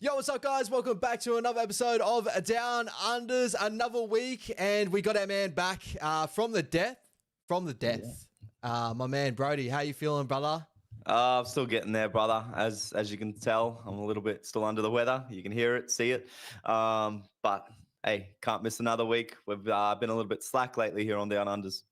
Yo, what's up, guys? Welcome back to another episode of Down Unders. Another week, and we got our man back from the death. My man Brody, how you feeling, brother? I'm still getting there, brother. As you can tell, I'm a little bit still under the weather. You can hear it, see it. But hey, can't miss another week. We've been a little bit slack lately here on Down Unders.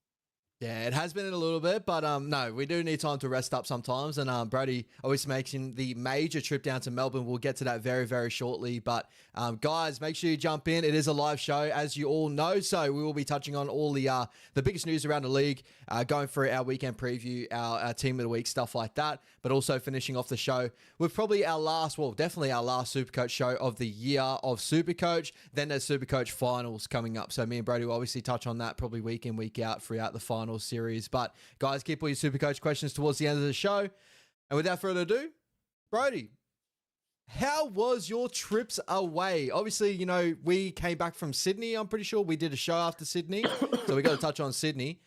Yeah, it has been in a little bit, but no, we do need time to rest up sometimes. And Brody always making the major trip down to Melbourne. We'll get to that very, very shortly. But guys, make sure you jump in. It is a live show, as you all know. So we will be touching on all the biggest news around the league, going through our weekend preview, our team of the week, stuff like that. But also finishing off the show with probably definitely our last Supercoach show of the year of Supercoach. Then there's Supercoach finals coming up. So me and Brody will obviously touch on that probably week in, week out throughout the finals series. But guys, keep all your Supercoach questions towards the end of the show. And without further ado, Brody, how was your trips away? Obviously, you know, we came back from Sydney. I'm pretty sure we did a show after Sydney, so we got to touch on Sydney.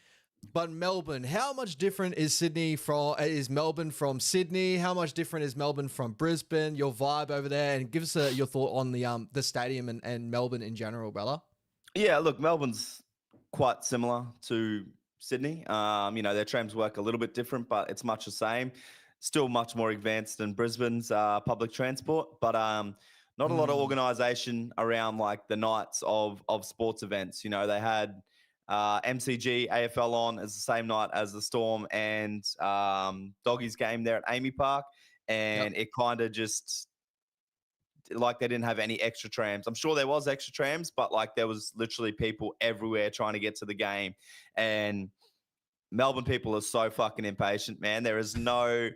But Melbourne, how much different is Melbourne from Sydney? How much different is Melbourne from Brisbane? Your vibe over there, and give us your thought on the stadium and Melbourne in general, brother. Yeah, look, Melbourne's quite similar to Sydney. You know, their trams work a little bit different, but it's much the same. Still much more advanced than Brisbane's public transport, but not a lot of organisation around like the nights of sports events. You know, they had MCG AFL on as the same night as the Storm and Doggies game there at Amy Park, and it kind of just like they didn't have any extra trams. I'm sure there was extra trams, but like there was literally people everywhere trying to get to the game. And Melbourne people are so fucking impatient, man. There is no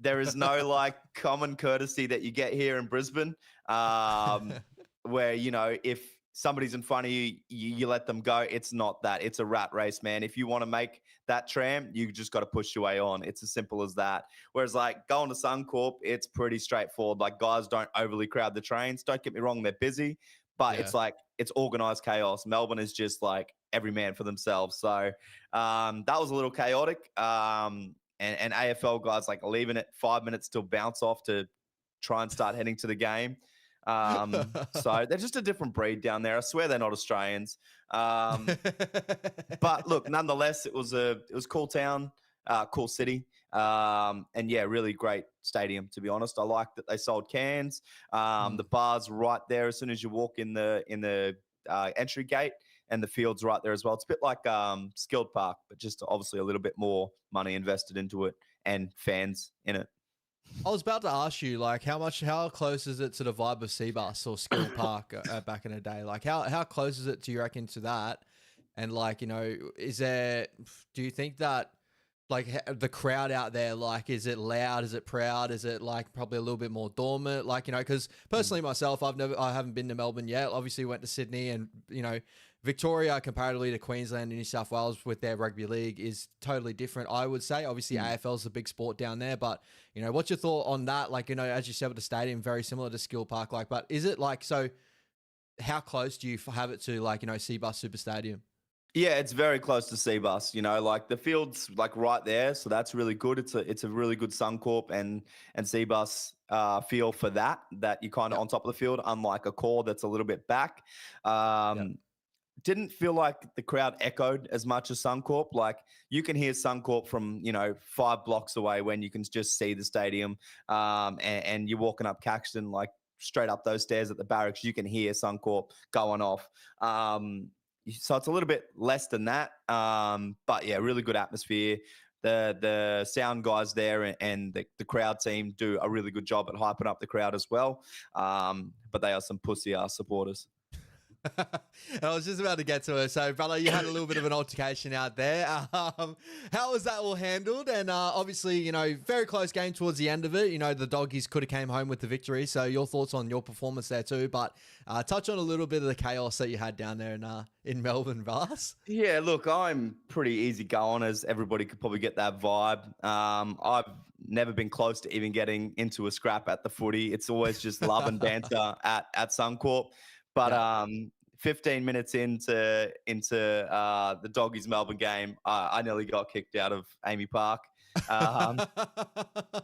like common courtesy that you get here in Brisbane, where, you know, if somebody's in front of you, you let them go. It's not that. It's a rat race, man. If you want to make that tram, you just got to push your way on. It's as simple as that. Whereas like going to Suncorp, it's pretty straightforward. Like guys don't overly crowd the trains. Don't get me wrong, they're busy, but it's like it's organized chaos. Melbourne is just like every man for themselves. So that was a little chaotic. And AFL guys like leaving it 5 minutes till bounce off to try and start heading to the game. So they're just a different breed down there. I swear they're not Australians. But look, nonetheless, it was cool town, cool city. And yeah, really great stadium, to be honest. I like that they sold cans. The bar's right there as soon as you walk in the entry gate, and the field's right there as well. It's a bit like Skilled Park, but just obviously a little bit more money invested into it and fans in it. I was about to ask you, like, how close is it to the vibe of Seabus or Skilled Park back in the day? Like, how close is it, do you reckon, to that? And like, you know, do you think that like the crowd out there, like, is it loud? Is it proud? Is it like probably a little bit more dormant? Like, you know, because personally myself, I haven't been to Melbourne yet. Obviously went to Sydney, and, you know, Victoria, comparatively to Queensland and New South Wales with their rugby league, is totally different, I would say. Obviously, AFL is a big sport down there, but, you know, what's your thought on that? Like, you know, as you said with the stadium, very similar to Skill Park, like, but is it like, so how close do you have it to, like, you know, Seabus Super Stadium? Yeah, it's very close to Seabus. You know, like the field's like right there, so that's really good. It's a really good Suncorp and Seabus feel for that you're kind of on top of the field, unlike a core that's a little bit back. Didn't feel like the crowd echoed as much as Suncorp. Like you can hear Suncorp from, you know, 5 blocks away when you can just see the stadium. And you're walking up Caxton, like straight up those stairs at the barracks, you can hear Suncorp going off. So it's a little bit less than that. But yeah, really good atmosphere. The sound guys there and the crowd team do a really good job at hyping up the crowd as well. But they are some pussy ass supporters. And I was just about to get to it. So, brother, you had a little bit of an altercation out there. How was that all handled? And obviously, you know, very close game towards the end of it. You know, the Doggies could have came home with the victory. So your thoughts on your performance there too. But touch on a little bit of the chaos that you had down there in Melbourne, Vars. Yeah, look, I'm pretty easy going, as everybody could probably get that vibe. I've never been close to even getting into a scrap at the footy. It's always just love and banter at Suncorp. But 15 minutes into the Doggies Melbourne game, I nearly got kicked out of Amy Park, and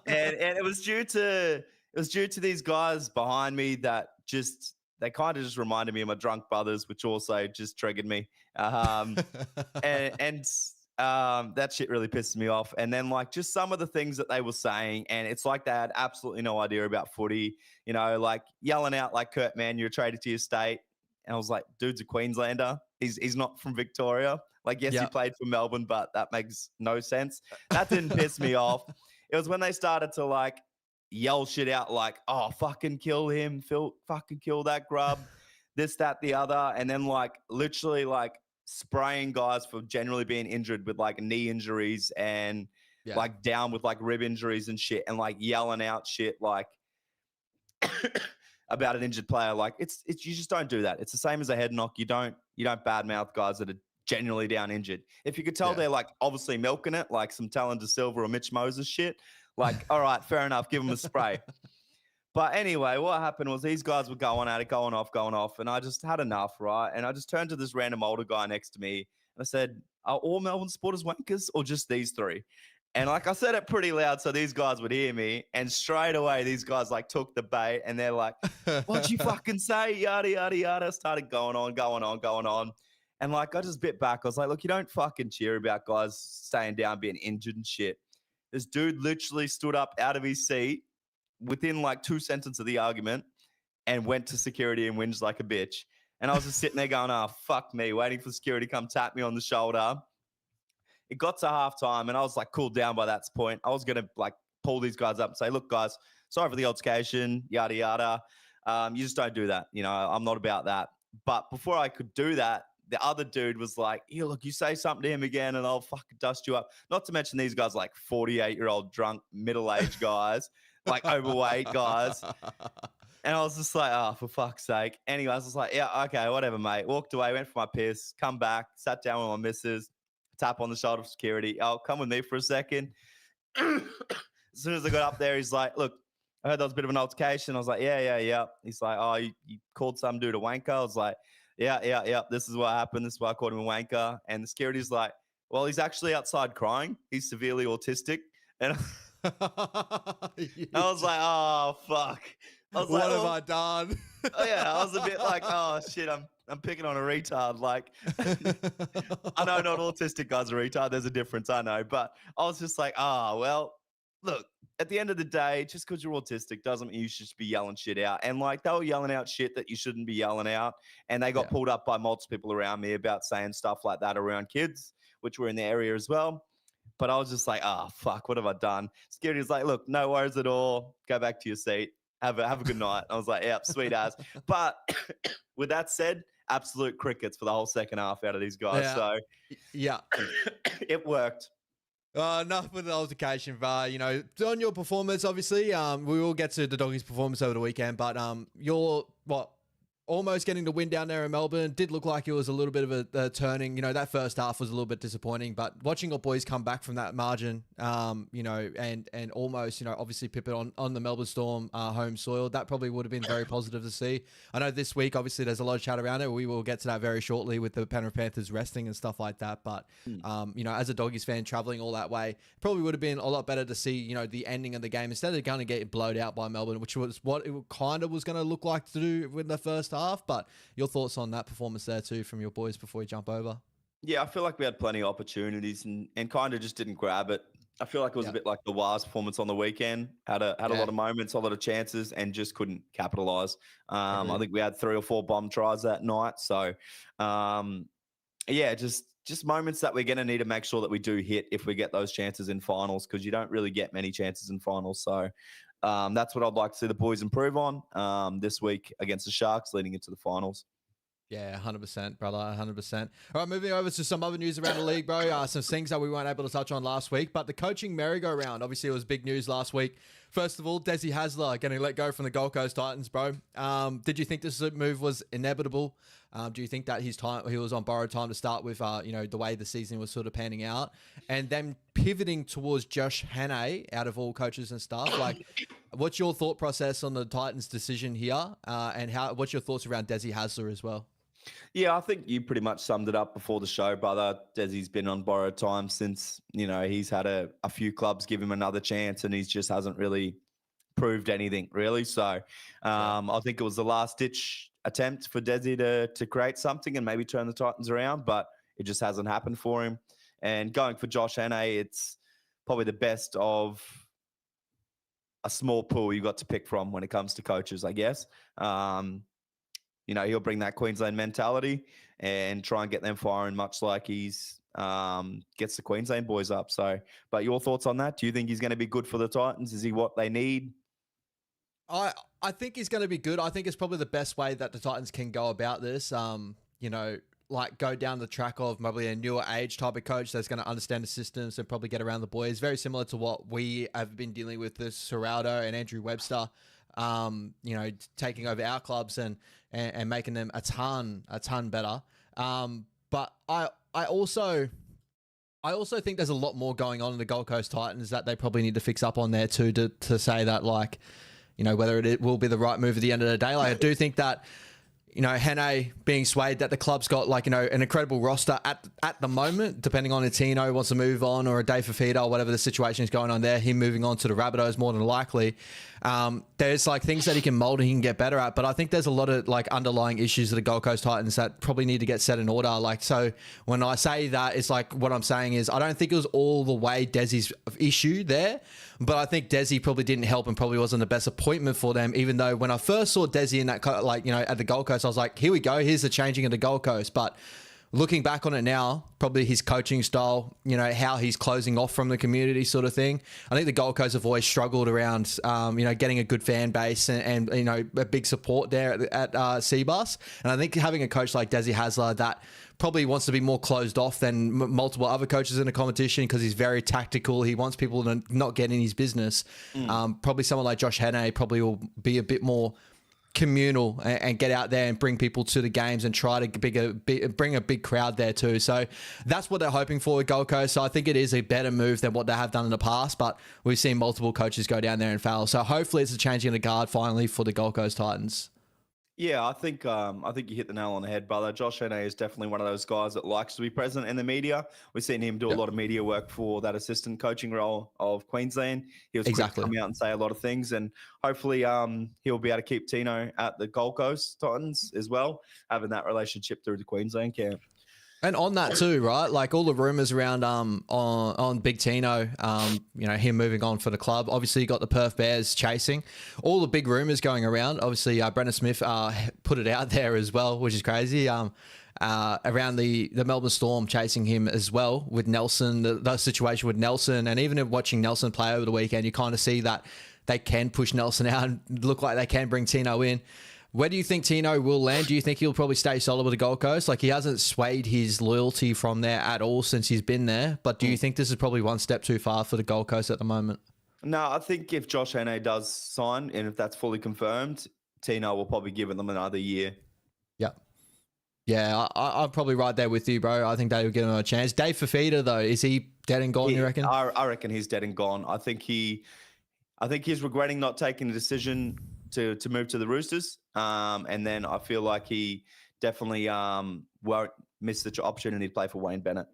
it was due to it was due to these guys behind me that they kind of just reminded me of my drunk brothers, which also just triggered me. And that shit really pisses me off. And then like just some of the things that they were saying, and it's like they had absolutely no idea about footy, like yelling out like, Kurt, man, you're traded to your state. And I was like, dude's a Queenslander. He's not from Victoria. Like, yes, he played for Melbourne, but that makes no sense. That didn't piss me off. It was when they started to like yell shit out like, oh, fucking kill him, Phil, fucking kill that grub, this, that, the other. And then like literally like spraying guys for generally being injured with like knee injuries and like down with like rib injuries and shit, and like yelling out shit like about an injured player. Like it's you just don't do that. It's the same as a head knock. You don't badmouth guys that are genuinely down injured. If you could tell they're like obviously milking it, like some Talon De Silva or Mitch Moses shit, like, all right, fair enough, give them a spray. But anyway, what happened was these guys were going at it, going off, and I just had enough, right? And I just turned to this random older guy next to me, and I said, are all Melbourne supporters wankers or just these three? And like I said it pretty loud so these guys would hear me, and straight away these guys like took the bait, and they're like, what'd you fucking say? Yada, yada, yada. Started going on. And like I just bit back. I was like, look, you don't fucking cheer about guys staying down, being injured and shit. This dude literally stood up out of his seat within like 2 sentences of the argument and went to security and whinged like a bitch. And I was just sitting there going, oh, fuck me, waiting for security to come tap me on the shoulder. It got to halftime and I was like cooled down by that point. I was going to like pull these guys up and say, look, guys, sorry for the altercation, yada, yada. You just don't do that. I'm not about that. But before I could do that, the other dude was like, yeah, look, you say something to him again and I'll fucking dust you up. Not to mention these guys like 48-year-old drunk, middle-aged guys, like overweight guys. And I was just like, oh, for fuck's sake. Anyway, I was just like, yeah, okay, whatever, mate. Walked away, went for my piss, come back, sat down with my missus, tap on the shoulder of security. Oh, come with me for a second. As soon as I got up there, he's like, look, I heard that was a bit of an altercation. I was like, yeah. He's like, oh, you called some dude a wanker? I was like, yeah. This is what happened. This is why I called him a wanker. And the security's like, well, he's actually outside crying. He's severely autistic. And I was like, oh, fuck. I was what like, have I done? Oh, yeah, I was a bit like, oh, shit, I'm picking on a retard. Like, I know not autistic guys are retard. There's a difference, I know. But I was just like, well, look, at the end of the day, just because you're autistic doesn't mean you should just be yelling shit out. And like they were yelling out shit that you shouldn't be yelling out. And they got pulled up by multiple people around me about saying stuff like that around kids, which were in the area as well. But I was just like, fuck, what have I done? Security was like, look, no worries at all. Go back to your seat. Have a good night. I was like, yeah, sweet as. But with that said, absolute crickets for the whole second half out of these guys. Yeah. So it worked. Enough with the altercation, VAR. On your performance, obviously, we will get to the Doggies' performance over the weekend, but you're almost getting the win down there in Melbourne. Did look like it was a little bit of a turning. That first half was a little bit disappointing, but watching your boys come back from that margin, and almost, obviously pip it on the Melbourne Storm home soil, that probably would have been very positive to see. I know this week, obviously, there's a lot of chat around it. We will get to that very shortly with the Penrith Panthers resting and stuff like that. But, as a Doggies fan traveling all that way, probably would have been a lot better to see, the ending of the game instead of going to get blown out by Melbourne, which was what it kind of was going to look like to do with the first half. But your thoughts on that performance there too from your boys before we jump over? Yeah, I feel like we had plenty of opportunities and kind of just didn't grab it. I feel like it was a bit like the Wars performance on the weekend. Had a lot of moments, a lot of chances, and just couldn't capitalize. I think we had 3 or 4 bomb tries that night. So, just moments that we're going to need to make sure that we do hit if we get those chances in finals, because you don't really get many chances in finals. So that's what I'd like to see the boys improve on this week against the Sharks leading into the finals. Yeah, 100%, brother, 100%. All right, moving over to some other news around the league, bro. Some things that we weren't able to touch on last week, but the coaching merry-go-round, obviously it was big news last week. First of all, Desi Hasler getting let go from the Gold Coast Titans, bro. Did you think this move was inevitable? Do you think that he was on borrowed time to start with, the way the season was sort of panning out? And then pivoting towards Josh Hannay out of all coaches and stuff, like, what's your thought process on the Titans' decision here? And what's your thoughts around Desi Hasler as well? Yeah, I think you pretty much summed it up before the show, brother. Desi's been on borrowed time since, he's had a few clubs give him another chance and he just hasn't really proved anything really. So I think it was the last ditch attempt for Desi to create something and maybe turn the Titans around, but it just hasn't happened for him. And going for Josh Hannay, it's probably the best of a small pool you got to pick from when it comes to coaches, I guess. You know, he'll bring that Queensland mentality and try and get them firing, much like he's gets the Queensland boys up. So, but your thoughts on that? Do you think he's going to be good for the Titans? Is he what they need? I think he's going to be good. I think it's probably the best way that the Titans can go about this. You know, like go down the track of probably a newer age type of coach that's going to understand the systems and probably get around the boys. Very similar to what we have been dealing with this Serraldo and Andrew Webster. You know, taking over our clubs and making them a ton better. But I also think there's a lot more going on in the Gold Coast Titans that they probably need to fix up on there too, to say that, like, you know, whether it will be the right move at the end of the day. Like, I do think that, you know, Hannay being swayed that the club's got, like, you know, an incredible roster at the moment, depending on if Tino wants to move on or a Dave Fafita or whatever the situation is going on there, him moving on to the Rabbitohs more than likely. There's like things that he can mold and he can get better at, but I think there's a lot of like underlying issues of the Gold Coast Titans that probably need to get set in order. Like, so when I say that, it's like, what I'm saying is I don't think it was all the way Desi's issue there, but I think Desi probably didn't help and probably wasn't the best appointment for them, even though when I first saw Desi in that, like, you know, at the Gold Coast, I was like, here we go, here's the changing of the Gold Coast. But looking back on it now, probably his coaching style, you know, how he's closing off from the community sort of thing. I think the Gold Coast have always struggled around, you know, getting a good fan base and you know, a big support there at Seabus. And I think having a coach like Desi Hasler that probably wants to be more closed off than multiple other coaches in the competition because he's very tactical. He wants people to not get in his business. Probably someone like Josh Hannay probably will be a bit more communal and get out there and bring people to the games and try to bring a big crowd there too. So that's what they're hoping for with Gold Coast. So I think it is a better move than what they have done in the past, but we've seen multiple coaches go down there and fail. So hopefully it's a changing of the guard finally for the Gold Coast Titans. Yeah, I think you hit the nail on the head, brother. Josh Hannay is definitely one of those guys that likes to be present in the media. We've seen him do a lot of media work for that assistant coaching role of Queensland. He was quick to come out and say a lot of things, and hopefully he'll be able to keep Tino at the Gold Coast Titans as well, having that relationship through the Queensland camp. And on that too, right? Like all the rumors around on Big Tino, you know, him moving on for the club. Obviously, you got the Perth Bears chasing. All the big rumors going around. Obviously, Brendan Smith put it out there as well, which is crazy. Around the Melbourne Storm chasing him as well with Nelson, the situation with Nelson, and even watching Nelson play over the weekend, you kind of see that they can push Nelson out and look like they can bring Tino in. Where do you think Tino will land? Do you think he'll probably stay solid with the Gold Coast? Like, he hasn't swayed his loyalty from there at all since he's been there. But do you think this is probably one step too far for the Gold Coast at the moment? No, I think if Josh Hannay does sign, and if that's fully confirmed, Tino will probably give them another year. Yep. Yeah, I'm probably right there with you, bro. I think they will give him a chance. Dave Fafita, though, is he dead and gone, you reckon? I reckon he's dead and gone. I think he's regretting not taking the decision to move to the Roosters. And then I feel like he definitely won't miss the opportunity to play for Wayne Bennett.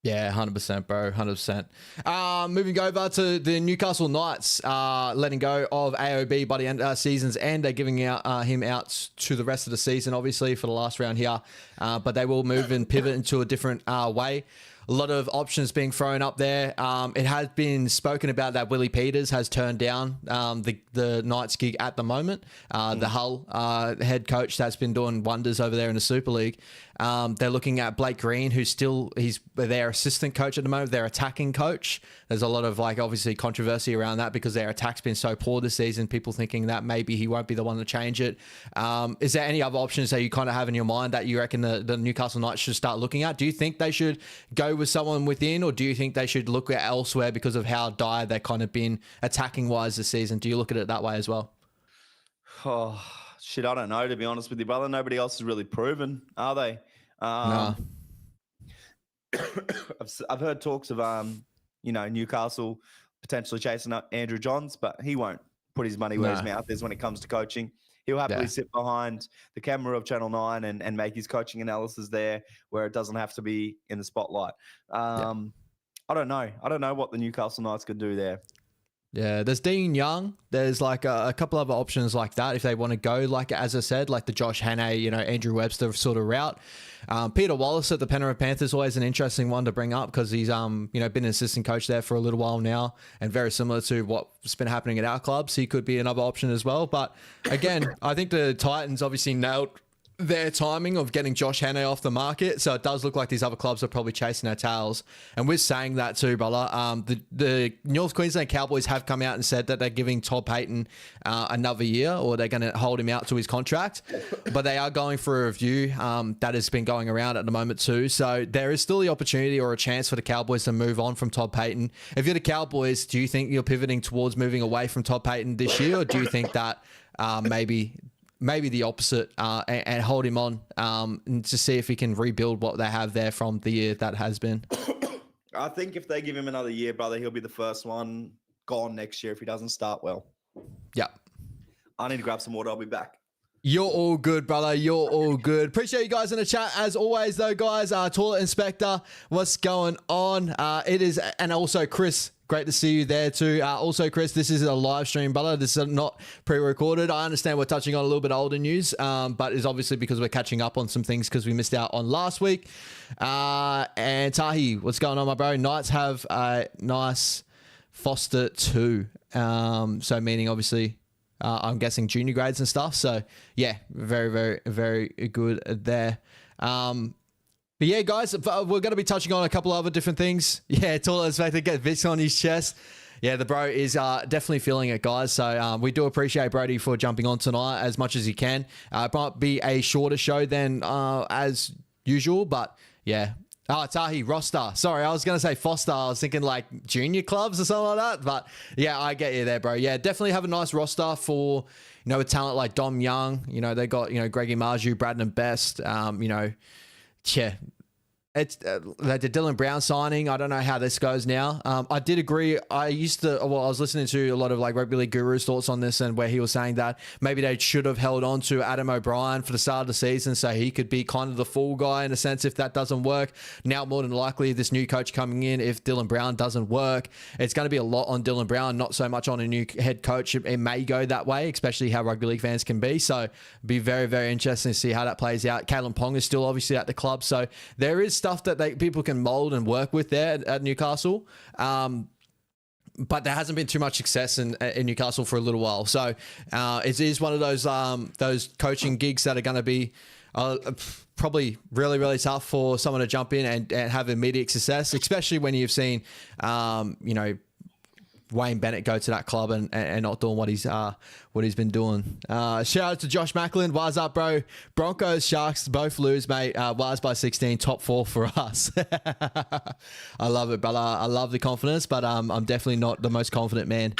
Yeah, 100%, bro, 100%. Moving over to the Newcastle Knights, letting go of AOB by the end of season's end. They're giving him out to the rest of the season, obviously, for the last round here. But they will move and pivot into a different way. A lot of options being thrown up there. It has been spoken about that Willie Peters has turned down the Knights gig at the moment. The Hull head coach that's been doing wonders over there in the Super League. They're looking at Blake Green, who's still their assistant coach at the moment, their attacking coach. There's a lot of obviously controversy around that because their attack's been so poor this season. People thinking that maybe he won't be the one to change it. Is there any other options that you kind of have in your mind that you reckon the Newcastle Knights should start looking at? Do you think they should go with someone within, or do you think they should look at elsewhere because of how dire they've kind of been attacking wise this season? Do you look at it that way as well? Oh, shit, I don't know, to be honest with you, brother. Nobody else has really proven, are they? No. I've heard talks of, Newcastle potentially chasing up Andrew Johns, but he won't put his money where his mouth is when it comes to coaching. He'll happily sit behind the camera of Channel 9 and make his coaching analysis there where it doesn't have to be in the spotlight. I don't know. I don't know what the Newcastle Knights could do there. Yeah, there's Dean Young. There's like a couple other options like that if they want to go, like as I said, like the Josh Hannay, Andrew Webster sort of route. Peter Wallace at the Penrith Panthers, always an interesting one to bring up because he's been an assistant coach there for a little while now, and very similar to what's been happening at our clubs. He could be another option as well. But again, I think the Titans obviously nailed their timing of getting Josh Hannay off the market. So it does look like these other clubs are probably chasing their tails. And we're saying that too, brother. The North Queensland Cowboys have come out and said that they're giving Todd Payton another year, or they're going to hold him out to his contract. But they are going for a review that has been going around at the moment too. So there is still the opportunity or a chance for the Cowboys to move on from Todd Payton. If you're the Cowboys, do you think you're pivoting towards moving away from Todd Payton this year, or do you think that maybe the opposite, and hold him on to see if he can rebuild what they have there from the year that has been? I think if they give him another year, brother, he'll be the first one gone next year if he doesn't start well. Yeah. I need to grab some water. I'll be back. You're all good, brother. You're all good. Appreciate you guys in the chat. As always, though, guys, Toilet Inspector, what's going on? And also Chris, great to see you there too. Also, Chris, this is a live stream, brother. This is not pre-recorded. I understand we're touching on a little bit older news, but it's obviously because we're catching up on some things because we missed out on last week. And Tahi, what's going on, my bro? Knights have a nice Foster 2. So meaning obviously, I'm guessing junior grades and stuff. So yeah, very, very, very good there. But yeah, guys, we're going to be touching on a couple other different things. Yeah, Toilet Inspector, get Vix on his chest. Yeah, the bro is definitely feeling it, guys. So we do appreciate Brody for jumping on tonight as much as he can. It might be a shorter show than as usual, but yeah. Tahi, roster. Sorry, I was going to say Foster. I was thinking like junior clubs or something like that. But yeah, I get you there, bro. Yeah, definitely have a nice roster for, a talent like Dom Young. They got, Greggy Marju, Bradden Best. Yeah. It's the Dylan Brown signing. I don't know how this goes now. I did agree. I was listening to a lot of like Rugby League Guru's thoughts on this, and where he was saying that maybe they should have held on to Adam O'Brien for the start of the season so he could be kind of the fall guy in a sense if that doesn't work. Now, more than likely, this new coach coming in, if Dylan Brown doesn't work, it's going to be a lot on Dylan Brown, not so much on a new head coach. It may go that way, especially how rugby league fans can be. So be very, very interesting to see how that plays out. Kalen Pong is still obviously at the club. So there is stuff that people can mold and work with there at Newcastle. But there hasn't been too much success in Newcastle for a little while. So it is one of those coaching gigs that are going to be probably really, really tough for someone to jump in and have immediate success, especially when you've seen, Wayne Bennett go to that club and not doing what he's been doing. Shout out to Josh Macklin. What's up, bro? Broncos, Sharks, both lose, mate. Wise by 16, top 4 for us. I love it, brother. I love the confidence, but I'm definitely not the most confident man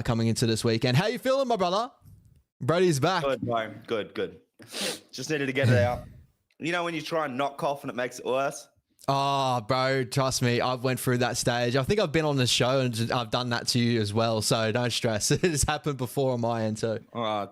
coming into this weekend. How you feeling, my brother? Brody's back. Good, bro. Good. Just needed to get it out. When you try and not cough and it makes it worse? Oh, bro, trust me. I've went through that stage. I think I've been on this show and I've done that to you as well. So don't stress. It has happened before on my end too.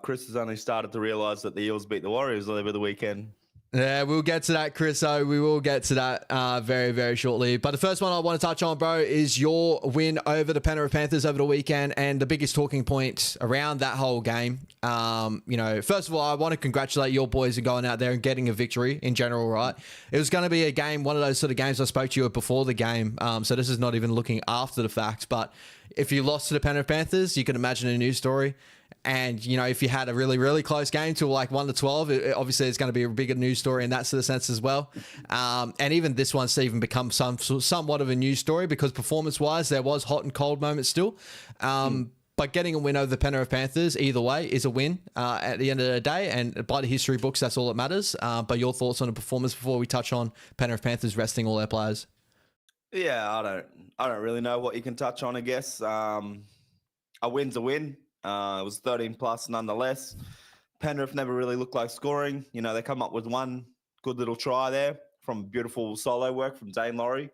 Chris has only started to realise that the Eels beat the Warriors over the weekend. Yeah, we'll get to that, Chris. So we will get to that very, very shortly. But the first one I want to touch on, bro, is your win over the Penrith Panthers over the weekend, and the biggest talking point around that whole game. First of all, I want to congratulate your boys for going out there and getting a victory in general, right? It was going to be a game, one of those sort of games I spoke to you before the game. So this is not even looking after the fact. But if you lost to the Penrith Panthers, you can imagine a news story. And, if you had a really, really close game to like 1-12, obviously it's going to be a bigger news story in that sort of sense as well. And even this one's to even become somewhat of a news story because performance-wise, there was hot and cold moments still. But getting a win over the Penrith Panthers, either way, is a win at the end of the day. And by the history books, that's all that matters. But your thoughts on the performance before we touch on Penrith Panthers resting all their players? Yeah, I don't really know what you can touch on, I guess. A win's a win. It was 13 plus nonetheless. Penrith never really looked like scoring. They come up with one good little try there from beautiful solo work from Dane Laurie.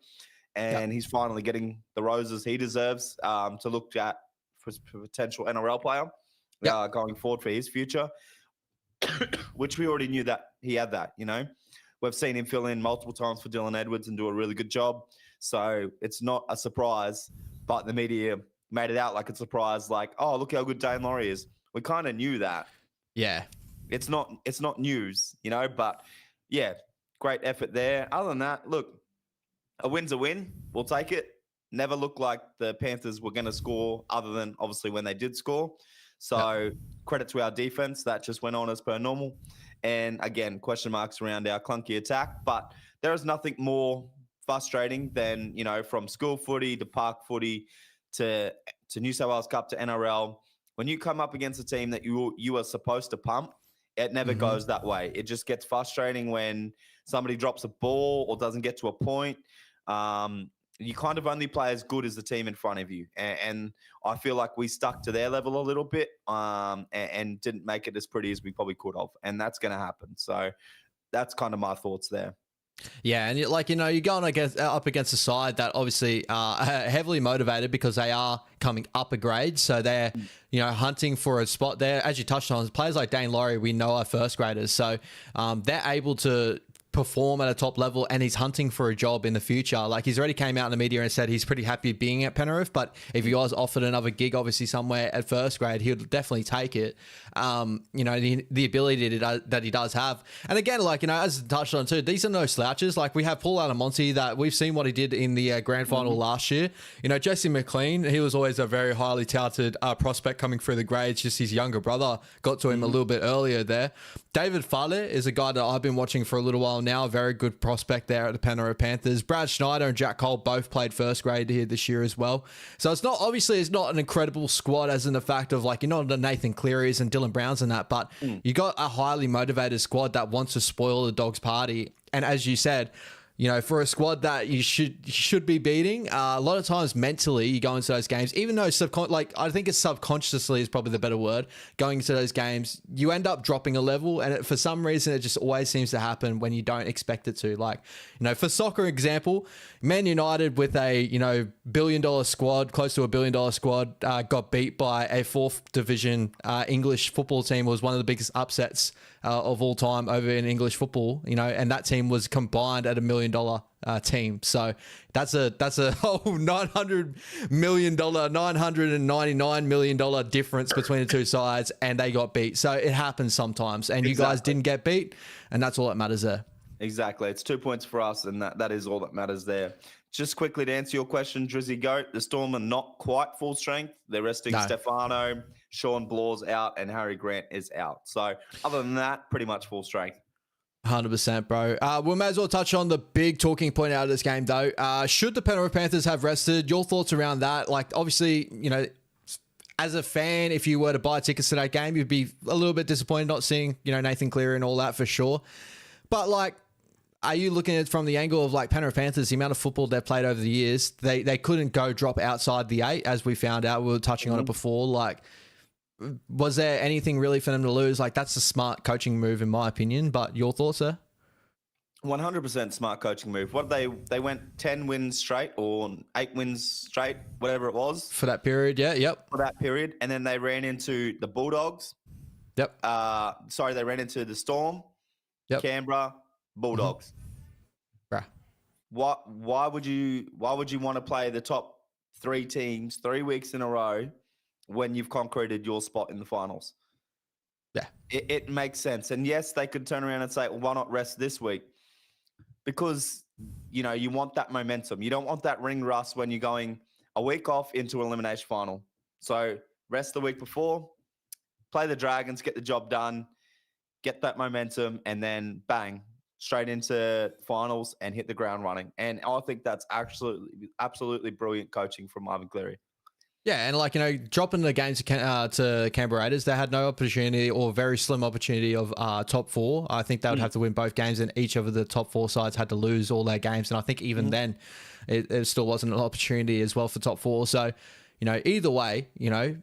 And he's finally getting the roses he deserves to look at for potential NRL player going forward for his future, which we already knew that he had that, We've seen him fill in multiple times for Dylan Edwards and do a really good job. So it's not a surprise, but the media made it out like a surprise, like, oh, look how good Dane Laurie is. We kind of knew that. Yeah. It's not news, you know, but yeah, great effort there. Other than that, look, a win's a win. We'll take it. Never looked like the Panthers were going to score other than obviously when they did score. So credit to our defense. That just went on as per normal. And again, question marks around our clunky attack. But there is nothing more frustrating than, you know, from school footy to park footy to New South Wales Cup to NRL. When you come up against a team that you are supposed to pump, it never goes that way. It just gets frustrating when somebody drops a ball or doesn't get to a point. You kind of only play as good as the team in front of you. And I feel like we stuck to their level a little bit and didn't make it as pretty as we probably could have. And that's going to happen. So that's kind of my thoughts there. Yeah, and like, you know, you're going up against a side that obviously are heavily motivated because they are coming up a grade. So they're, you know, hunting for a spot there. As you touched on, players like Dane Laurie, we know are first graders. So they're able to perform at a top level, and he's hunting for a job in the future. Like, he's already came out in the media and said he's pretty happy being at Penrith, but if he was offered another gig, obviously somewhere at first grade, he would definitely take it. You know, the ability that he does have. And again, like, you know, as touched on too, these are no slouches. Like, we have Paul Alamonte, that we've seen what he did in the grand final last year. You know, Jesse McLean, he was always a very highly touted prospect coming through the grades. Just his younger brother got to him a little bit earlier there. David Fale is a guy that I've been watching for a little while now, a very good prospect there at the Penrith Panthers. Brad Schneider and Jack Cole both played first grade here this year as well. So it's not an incredible squad as in the fact of, like, you're not the Nathan Clearys and Dylan Browns and that, but you got a highly motivated squad that wants to spoil the Dogs party. And as you said, you know, for a squad that you should be beating, a lot of times mentally you go into those games, even though I think it's subconsciously is probably the better word, going into those games, you end up dropping a level, and for some reason it just always seems to happen when you don't expect it to. Like, you know, for soccer example, Man United with a, you know, $1 billion squad, close to $1 billion squad, got beat by a 4th division English football team. It was one of the biggest upsets of all time over in English football, you know, and that team was combined at $1 million team. So that's a whole $999 million difference between the two sides, and they got beat. So it happens sometimes, and you guys didn't get beat, and that's all that matters there. Exactly. It's 2 points for us, and that is all that matters there. Just quickly to answer your question, Drizzy Goat, the Storm are not quite full strength. They're resting Stefano, Sean Blaw's out, and Harry Grant is out. So other than that, pretty much full strength. 100%, bro. We may as well touch on the big talking point out of this game, though. Should the Penrith Panthers have rested? Your thoughts around that? Like, obviously, you know, as a fan, if you were to buy tickets to that game, you'd be a little bit disappointed not seeing, you know, Nathan Cleary and all that for sure. But, like, are you looking at it from the angle of, like, Penrith Panthers, the amount of football they've played over the years, they couldn't go drop outside the 8, as we found out. We were touching on it before. Like, was there anything really for them to lose? Like, that's a smart coaching move, in my opinion. But your thoughts, sir? 100% smart coaching move. What they went 10 wins straight or 8 wins straight, whatever it was. For that period, yeah, yep. For that period. And then they ran into the Bulldogs. Yep. They ran into the Storm, Canberra, Bulldogs. Bruh. Why would you want to play the top 3 teams 3 weeks in a row when you've concreted your spot in the finals? Yeah. It makes sense. And yes, they could turn around and say, well, why not rest this week? Because, you know, you want that momentum. You don't want that ring rust when you're going a week off into an elimination final. So rest the week before, play the Dragons, get the job done, get that momentum, and then bang, straight into finals and hit the ground running. And I think that's absolutely brilliant coaching from Ivan Cleary. Yeah, and like, you know, dropping the games to Canberra Raiders, they had no opportunity or very slim opportunity of top 4. I think they would have to win both games, and each of the top 4 sides had to lose all their games. And I think even then, it still wasn't an opportunity as well for top 4. So, you know, either way, you know,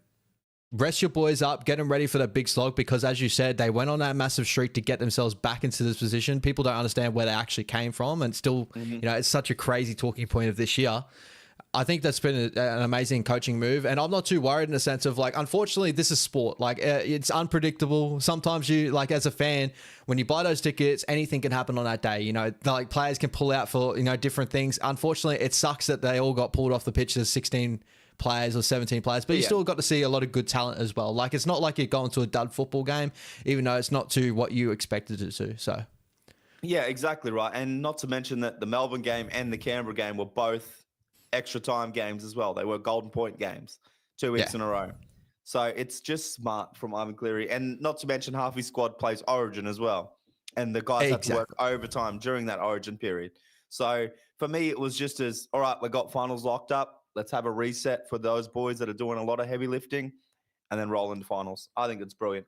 rest your boys up, get them ready for that big slog, because as you said, they went on that massive streak to get themselves back into this position. People don't understand where they actually came from, and still, you know, it's such a crazy talking point of this year. I think that's been an amazing coaching move, and I'm not too worried in the sense of, like, unfortunately, this is sport. Like, it's unpredictable. Sometimes you, like, as a fan, when you buy those tickets, anything can happen on that day. You know, like, players can pull out for, you know, different things. Unfortunately, it sucks that they all got pulled off the pitch. There's 16 players or 17 players, but you still got to see a lot of good talent as well. Like, it's not like you're going to a dud football game, even though it's not to what you expected it to. So, yeah, exactly right. And not to mention that the Melbourne game and the Canberra game were both extra time games as well. They were golden point games 2 weeks in a row. So it's just smart from Ivan Cleary. And not to mention half his squad plays Origin as well. And the guys have to work overtime during that Origin period. So for me, it was just as, all right, we got finals locked up. Let's have a reset for those boys that are doing a lot of heavy lifting and then roll into finals. I think it's brilliant.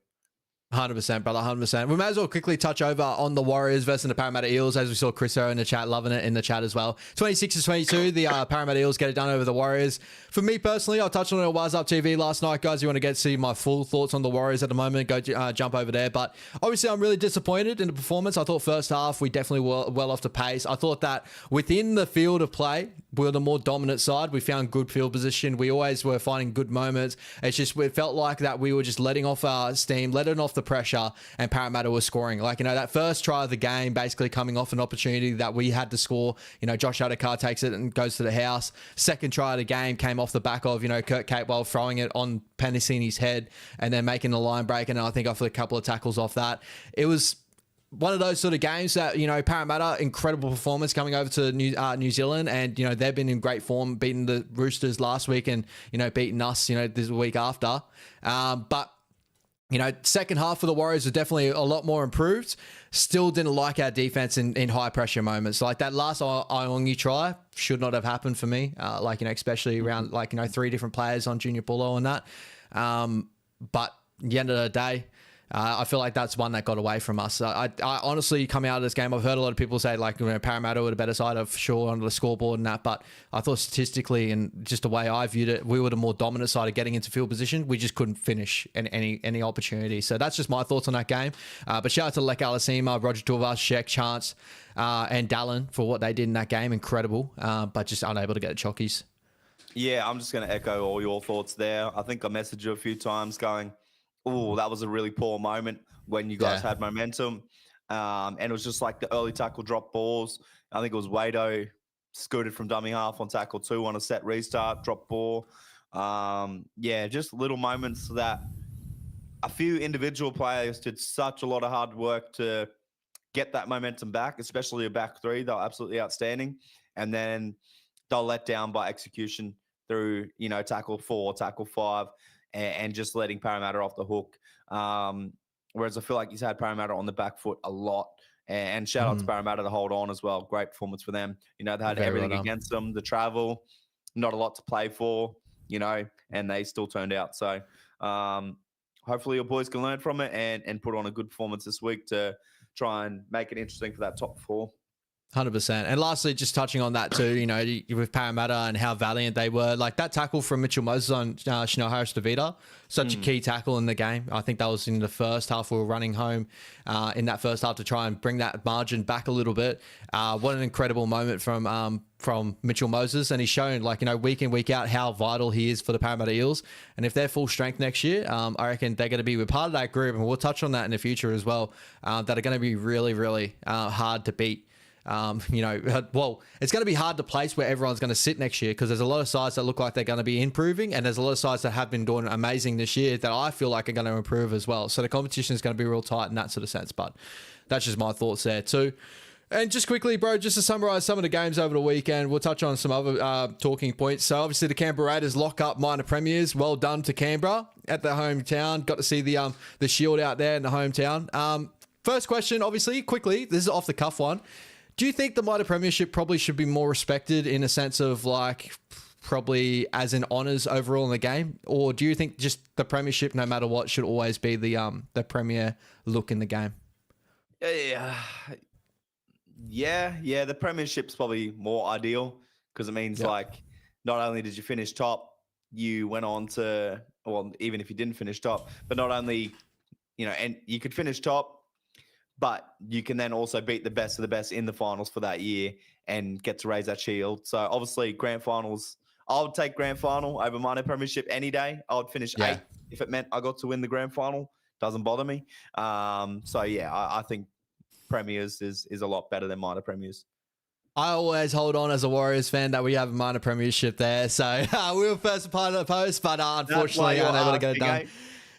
100%, brother, 100%. We may as well quickly touch over on the Warriors versus the Parramatta Eels, as we saw Chris in the chat, loving it in the chat as well. 26-22, the Parramatta Eels get it done over the Warriors. For me personally, I touched on it on Wise Up TV last night, guys. If you want to get to see my full thoughts on the Warriors at the moment, go jump over there. But obviously, I'm really disappointed in the performance. I thought first half, we definitely were well off the pace. I thought that within the field of play, we were the more dominant side. We found good field position. We always were finding good moments. It's just, it felt like that we were just letting off our steam, letting off the pressure, and Parramatta was scoring. Like, you know, that first try of the game, basically coming off an opportunity that we had to score. You know, Josh Adokar takes it and goes to the house. Second try of the game came off the back of, you know, Kurt Capewell throwing it on Penasini's head and then making the line break. And I think off a couple of tackles off that. It was one of those sort of games that, you know, Parramatta, incredible performance coming over to New Zealand. And, you know, they've been in great form, beating the Roosters last week and, you know, beating us, you know, this week after. But, you know, second half for the Warriors was definitely a lot more improved. Still didn't like our defense in high pressure moments. Like that last Iongi try should not have happened for me. Like, you know, especially around, like, you know, 3 different players on Junior Pullo and that. But at the end of the day, I feel like that's one that got away from us. I honestly, coming out of this game, I've heard a lot of people say, like, you know, Parramatta were the better side of sure on the scoreboard and that, but I thought statistically and just the way I viewed it, we were the more dominant side of getting into field position. We just couldn't finish any opportunity. So that's just my thoughts on that game. But shout out to Lek Alasima, Roger Tuvas, Sheck, Chance, and Dallin for what they did in that game. Incredible, but just unable to get the chockies. Yeah, I'm just going to echo all your thoughts there. I think I messaged you a few times going, oh, that was a really poor moment when you guys had momentum. And it was just like the early tackle drop balls. I think it was Wado scooted from dummy half on tackle 2 on a set restart, drop ball. Yeah, just little moments that a few individual players did such a lot of hard work to get that momentum back, especially a back 3. They were absolutely outstanding. And then they'll let down by execution through, you know, tackle 4, tackle 5. And just letting Parramatta off the hook. Whereas I feel like he's had Parramatta on the back foot a lot. And shout out to Parramatta to hold on as well. Great performance for them. You know, they had everything against them, the travel, not a lot to play for, you know, and they still turned out. So hopefully your boys can learn from it and put on a good performance this week to try and make it interesting for that top 4. 100%. And lastly, just touching on that too, you know, with Parramatta and how valiant they were, like that tackle from Mitchell Moses on Chanel Harris-Tavita, such a key tackle in the game. I think that was in the first half. We were running home in that first half to try and bring that margin back a little bit. What an incredible moment from Mitchell Moses. And he's shown, like, you know, week in, week out, how vital he is for the Parramatta Eels. And if they're full strength next year, I reckon they're going to be part of that group. And we'll touch on that in the future as well, that are going to be really, really hard to beat. You know, well, it's going to be hard to place where everyone's going to sit next year because there's a lot of sides that look like they're going to be improving, and there's a lot of sides that have been doing amazing this year that I feel like are going to improve as well. So the competition is going to be real tight in that sort of sense, but that's just my thoughts there too. And just quickly, bro, just to summarize some of the games over the weekend, we'll touch on some other talking points. So obviously the Canberra Raiders lock up minor premiers. Well done to Canberra at their hometown. Got to see the shield out there in the hometown. First question, obviously, quickly, this is off the cuff one. Do you think the minor premiership probably should be more respected in a sense of like probably as an honours overall in the game? Or do you think just the premiership, no matter what, should always be the premier look in the game? Yeah, the premiership's probably more ideal because it means like not only did you finish top, you went on to, well, even if you didn't finish top, but not only, you know, and you could finish top, but you can then also beat the best of the best in the finals for that year and get to raise that shield. So obviously grand finals, I would take grand final over minor premiership any day. I would finish 8 if it meant I got to win the grand final. Doesn't bother me. So yeah, I think premiers is a lot better than minor premiers. I always hold on as a Warriors fan that we have a minor premiership there. So we were first part of the post, but unfortunately unable to get it done.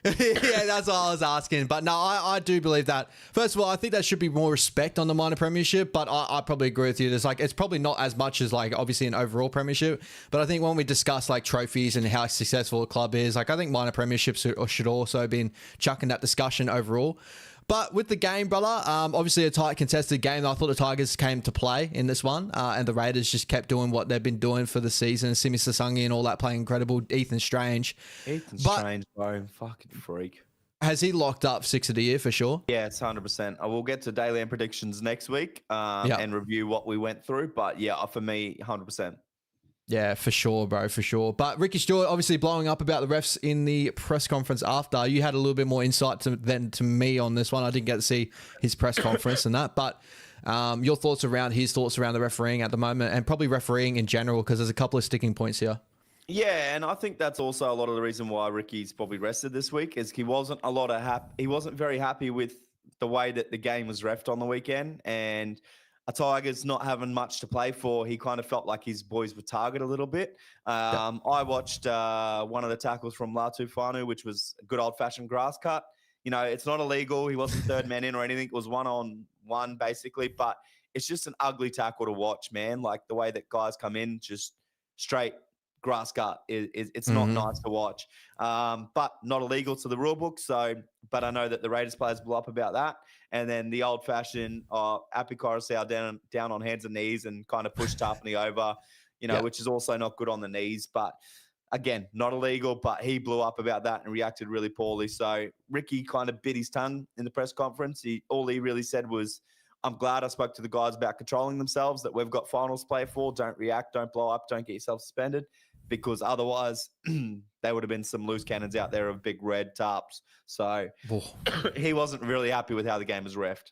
Yeah, that's what I was asking. But no, I do believe that. First of all, I think there should be more respect on the minor premiership, but I probably agree with you. There's like, it's probably not as much as like obviously an overall premiership, but I think when we discuss like trophies and how successful a club is, like I think minor premierships should also be chucking that discussion overall. But with the game, brother, obviously a tight contested game. I thought the Tigers came to play in this one, and the Raiders just kept doing what they've been doing for the season. Simi Sasungi and all that playing incredible. Ethan Strange. Strange, bro. Fucking freak. Has he locked up 6 of the year for sure? Yeah, it's 100%. I will get to daily and predictions next week and review what we went through. But yeah, for me, 100%. Yeah, for sure, bro, for sure. But Ricky Stewart obviously blowing up about the refs in the press conference after. You had a little bit more insight than to me on this one. I didn't get to see his press conference and that. But your thoughts around the refereeing at the moment and probably refereeing in general, because there's a couple of sticking points here. Yeah, and I think that's also a lot of the reason why Ricky's probably rested this week is he wasn't very happy with the way that the game was reffed on the weekend, and Tigers not having much to play for, he kind of felt like his boys were targeted a little bit. I watched one of the tackles from Latu Fanu, which was a good old-fashioned grass cut. You know, it's not illegal. He wasn't third man in or anything. It was one-on-one, basically. But it's just an ugly tackle to watch, man. Like, the way that guys come in, just straight grass cut. It's not nice to watch. But not illegal to the rule book. But I know that the Raiders players blew up about that. And then the old-fashioned Api Coruscant down on hands and knees and kind of pushed Tarpany over, which is also not good on the knees. But again, not illegal, but he blew up about that and reacted really poorly. So Ricky kind of bit his tongue in the press conference. All he really said was, I'm glad I spoke to the guys about controlling themselves, that we've got finals to play for. Don't react, don't blow up, don't get yourself suspended, because otherwise there would have been some loose cannons out there of big red tarps. So he wasn't really happy with how the game was reffed.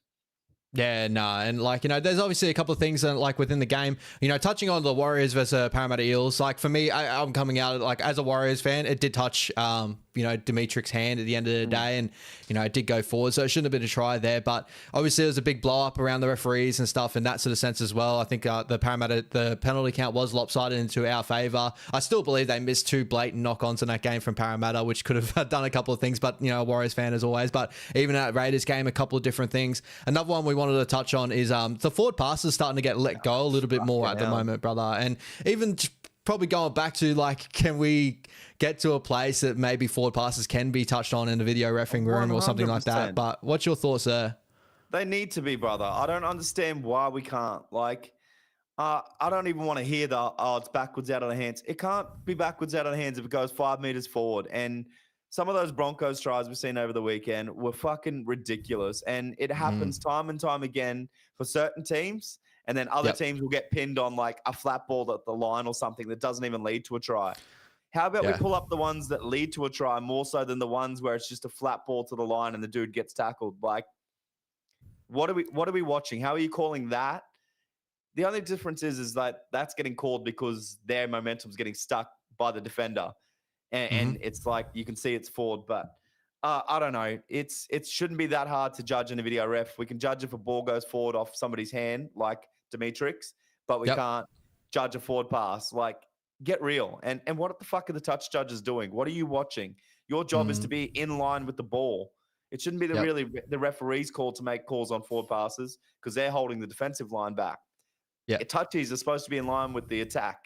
Yeah, no, and there's obviously a couple of things within the game, touching on the Warriors versus Parramatta Eels. Like for me, I'm coming out as a Warriors fan. It did touch, Dimitric's hand at the end of the day, and it did go forward, so it shouldn't have been a try there. But obviously, there was a big blow up around the referees and stuff in that sort of sense as well. I think the penalty count was lopsided into our favour. I still believe they missed 2 blatant knock-ons in that game from Parramatta, which could have done a couple of things. But a Warriors fan as always. But even at Raiders game, a couple of different things. Another one we wanted to touch on is the forward passes starting to get let go a little bit more at the moment, brother. And even probably going back to can we get to a place that maybe forward passes can be touched on in the video refereeing room or something like that? But what's your thoughts there? They need to be, brother. I don't understand why we can't. I don't even want to hear it's backwards out of the hands. It can't be backwards out of the hands if it goes 5 meters forward. And some of those Broncos tries we've seen over the weekend were fucking ridiculous. And it happens time and time again for certain teams. And then other teams will get pinned on a flat ball at the line or something that doesn't even lead to a try. How about we pull up the ones that lead to a try more so than the ones where it's just a flat ball to the line and the dude gets tackled? What are we watching? How are you calling that? The only difference is that that's getting called because their momentum's getting stuck by the defender. And it's you can see it's forward, but I don't know. It shouldn't be that hard to judge in a video ref. We can judge if a ball goes forward off somebody's hand, like Dimitric's, but we can't judge a forward pass. Get real. And what the fuck are the touch judges doing? What are you watching? Your job is to be in line with the ball. It shouldn't be the referee's call to make calls on forward passes because they're holding the defensive line back. Touchies are supposed to be in line with the attack.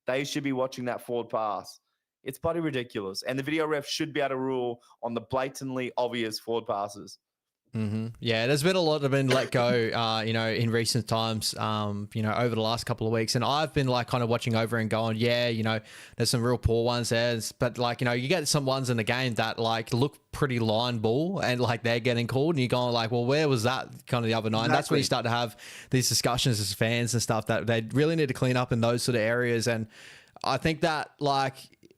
They should be watching that forward pass. It's bloody ridiculous. And the video ref should be able to rule on the blatantly obvious forward passes. Yeah, there's been a lot that have been let go, in recent times, over the last couple of weeks. And I've been kind of watching over and going, there's some real poor ones there. But you get some ones in the game that look pretty line ball and they're getting called and you're going well, where was that kind of the other night? And that's when you start to have these discussions as fans and stuff that they really need to clean up in those sort of areas. And I think that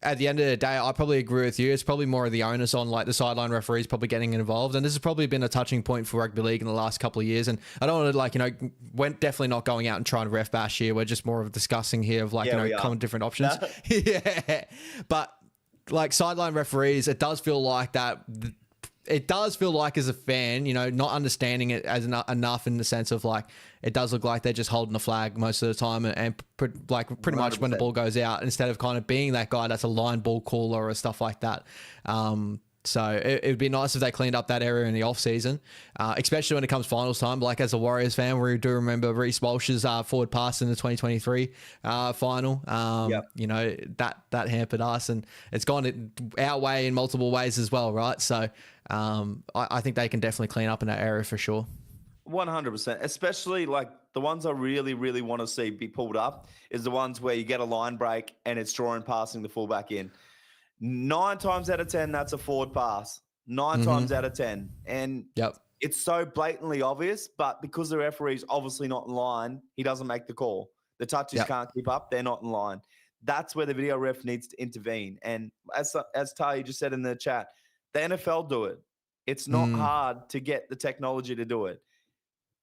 at the end of the day, I probably agree with you. It's probably more of the onus on the sideline referees probably getting involved. And this has probably been a touching point for rugby league in the last couple of years. And I don't want to we're definitely not going out and trying to ref bash here. We're just more of discussing here of common different options. No. But sideline referees, it does feel like that it does feel like as a fan, you know, not understanding it as enough in the sense of like, it does look like they're just holding the flag most of the time and pretty much when the ball goes out, instead of kind of being that guy that's a line ball caller or stuff like that. So it would be nice if they cleaned up that area in the off season, especially when it comes finals time. Like as a Warriors fan, we do remember Reece Walsh's forward pass in the 2023 final. You know, that hampered us, and it's gone our way in multiple ways as well, right? So I think they can definitely clean up in that area for sure. 100%, especially like the ones I really, really want to see be pulled up is the ones where you get a line break and it's drawing passing the fullback in. 9 times out of 10, that's a forward pass. 9 times out of 10. And it's so blatantly obvious, but because the referee's obviously not in line, he doesn't make the call. The touches can't keep up. They're not in line. That's where the video ref needs to intervene. And as Tahi just said in the chat, the NFL do it. It's not hard to get the technology to do it.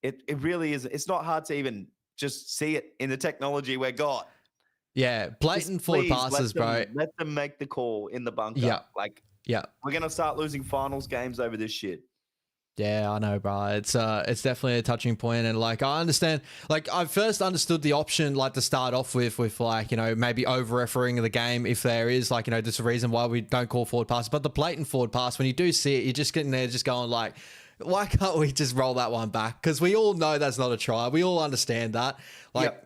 It really is. It's not hard to even just see it in the technology we're got. Yeah, blatant forward passes, bro. Let them make the call in the bunker. We're gonna start losing finals games over this shit. Yeah, I know, bro. It's definitely a touching point, and like I understand. Like I first understood the option, like to start off with like, you know, maybe over refereeing the game if there is like, you know, there's a reason why we don't call forward passes. But the blatant forward pass, when you do see it, you're just getting there, just going like, why can't we just roll that one back? Because we all know that's not a try. We all understand that. Like.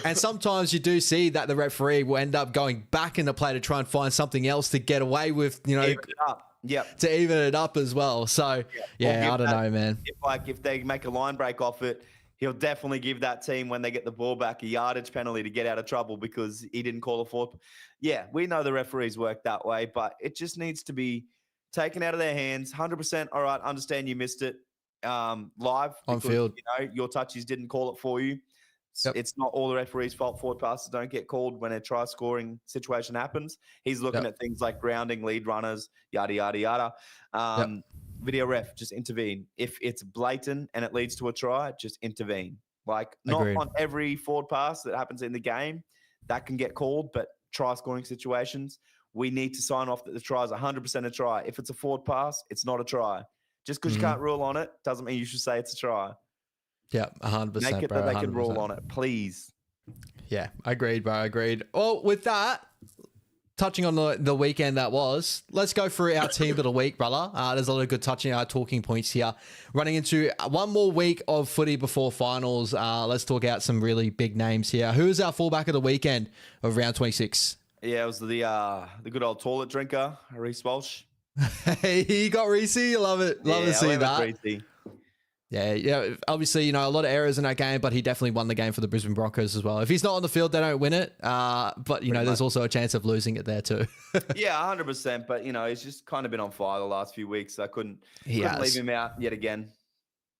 And sometimes you do see that the referee will end up going back in the play to try and find something else to get away with, you know, to even it up as well. So, I don't know, man. If they make a line break off it, he'll definitely give that team, when they get the ball back, a yardage penalty to get out of trouble because he didn't call a forward. Yeah, we know the referees work that way, but it just needs to be taken out of their hands. 100%. All right, understand you missed it live on field. You know, your touches didn't call it for you. It's not all the referee's fault. Forward passes don't get called when a try scoring situation happens. He's looking at things like grounding, lead runners, yada, yada, yada. Video ref, just intervene. If it's blatant and it leads to a try, just intervene. Like not on every forward pass that happens in the game, that can get called, but try scoring situations, we need to sign off that the try is 100% a try. If it's a forward pass, it's not a try. Just because you can't rule on it doesn't mean you should say it's a try. Yeah, 100%. Make it bro, that they 100%. can rule on it, please. Yeah, agreed, bro. Agreed. Well, with that, touching on the weekend that was, let's go through our team of the week, brother. There's a lot of good talking points here. Running into one more week of footy before finals. Let's talk out some really big names here. Who is our fullback of the weekend of round 26? Yeah, it was the good old toilet drinker, Reece Walsh. Hey, he got Reece. Love it. Love to see that. Yeah. Obviously, you know, a lot of errors in that game, but he definitely won the game for the Brisbane Broncos as well. If he's not on the field, they don't win it. But, you know, there's also a chance of losing it there too. Yeah, 100%. But, you know, he's just kind of been on fire the last few weeks. So I couldn't leave him out yet again.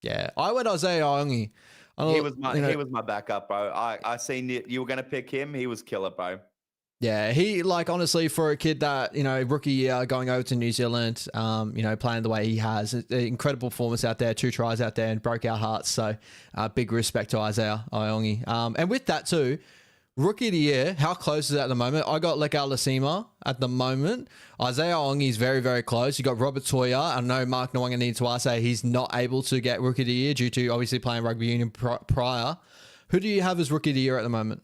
Yeah. I went Isaiah Iongi. He was my backup, bro. I seen you were going to pick him. He was killer, bro. Yeah, he, like, honestly, for a kid that, you know, rookie year going over to New Zealand, you know, playing the way he has, incredible performance out there, 2 tries out there and broke our hearts. So big respect to Isaiah Iongi. And with that too, rookie of the year, how close is it at the moment? I got Lekau Lasima at the moment. Isaiah Iongi is very, very close. You got Robert Toya. I know Mark Nwanga he's not able to get rookie of the year due to obviously playing rugby union prior. Who do you have as rookie of the year at the moment?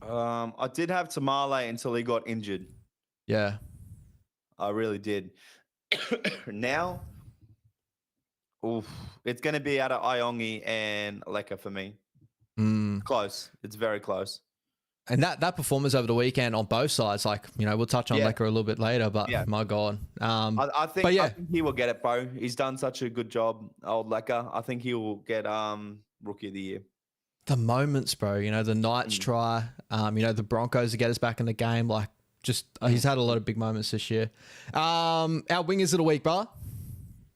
I did have Tamale until he got injured. Yeah. I really did. Now, it's going to be out of Iongi and Leka for me. Close. It's very close. And that performance over the weekend on both sides, like, you know, we'll touch on Leka a little bit later, but my God. I think he will get it, bro. He's done such a good job, old Leka. I think he will get rookie of the year. The moments, bro, you know, the Knights try, you know, the Broncos to get us back in the game. Like, just, he's had a lot of big moments this year. Our wingers of the week, brother?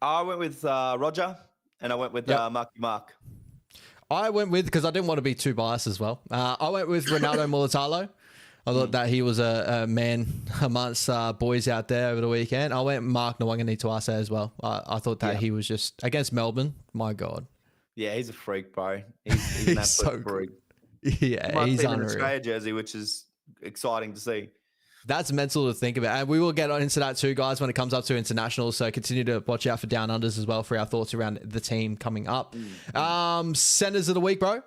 I went with Roger, and I went with Marky Mark. I went with, because I didn't want to be too biased as well. I went with Ronaldo Mulitalo. I thought that he was a man amongst boys out there over the weekend. I went Mark Nwanga as well. I thought that he was just, against Melbourne, my God. Yeah, he's a freak, bro. He's an absolute freak. Yeah, he's unreal. Australia jersey, which is exciting to see. That's mental to think about. And we will get into that too, guys, when it comes up to internationals. So continue to watch out for Down Unders as well for our thoughts around the team coming up. Centers of the week, bro.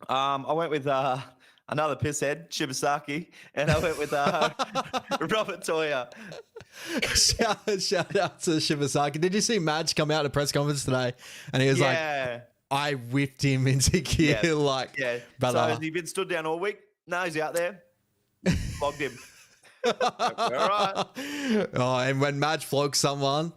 I went with another pisshead, Shibasaki, and I went with Robert Toya. Shout out to Shibasaki. Did you see Madge come out at a press conference today? And he was like, I whipped him into gear. Brother. So has he been stood down all week? No, he's out there. Flogged him. All right. Oh, and when Madge flogs someone,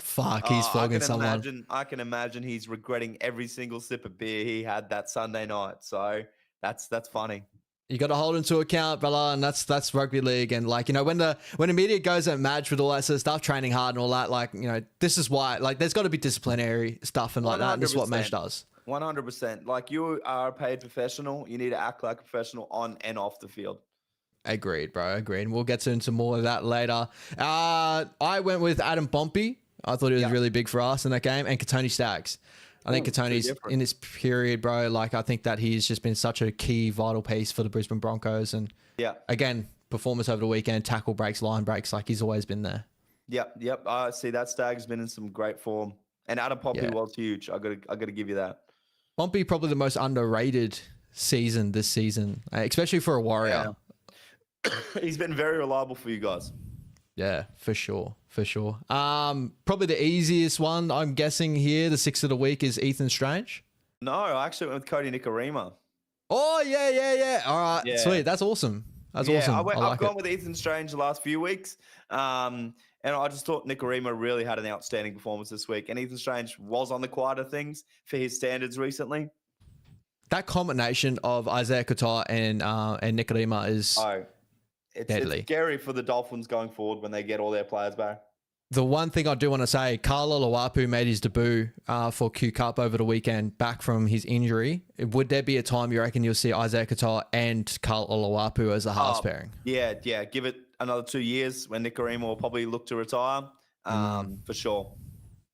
he's flogging someone. I can imagine he's regretting every single sip of beer he had that Sunday night. So that's funny. You got to hold him to account, brother, and that's rugby league. And like, you know, when the media goes at Madge with all that sort of stuff, training hard and all that, like, you know, this is why, like, there's got to be disciplinary stuff and like 100%. That. And this is what Madge does. 100%. Like, you are a paid professional. You need to act like a professional on and off the field. Agreed, bro. Agreed. And we'll get into more of that later. I went with Adam Pompey. I thought he was really big for us in that game, and Katoni Staggs. I think Katoni's in this period, bro. Like, I think that he's just been such a key, vital piece for the Brisbane Broncos. And again, performance over the weekend, tackle breaks, line breaks, like he's always been there. Yep. I see that Staggs been in some great form, and Adam Pompey was huge. I gotta give you that. Pompey probably the most underrated season this season, especially for a Warrior. Yeah. He's been very reliable for you guys. Yeah, for sure. Probably the easiest one, I'm guessing here, the 6th of the week, is Ethan Strange. No, I actually went with Cody Nikorima. Oh, yeah. All right, sweet. That's awesome. Awesome. I've gone with Ethan Strange the last few weeks. And I just thought Nikorima really had an outstanding performance this week. And Ethan Strange was on the quieter things for his standards recently. That combination of Isaiah Qatar and Nikorima is... It's scary for the Dolphins going forward when they get all their players back. The one thing I do want to say, Carl Oluwapu made his debut for Q Cup over the weekend back from his injury. Would there be a time you reckon you'll see Isaiah Qatar and Carl Oluwapu as a halves pairing? Yeah. Give it another 2 years when Nikorima will probably look to retire for sure.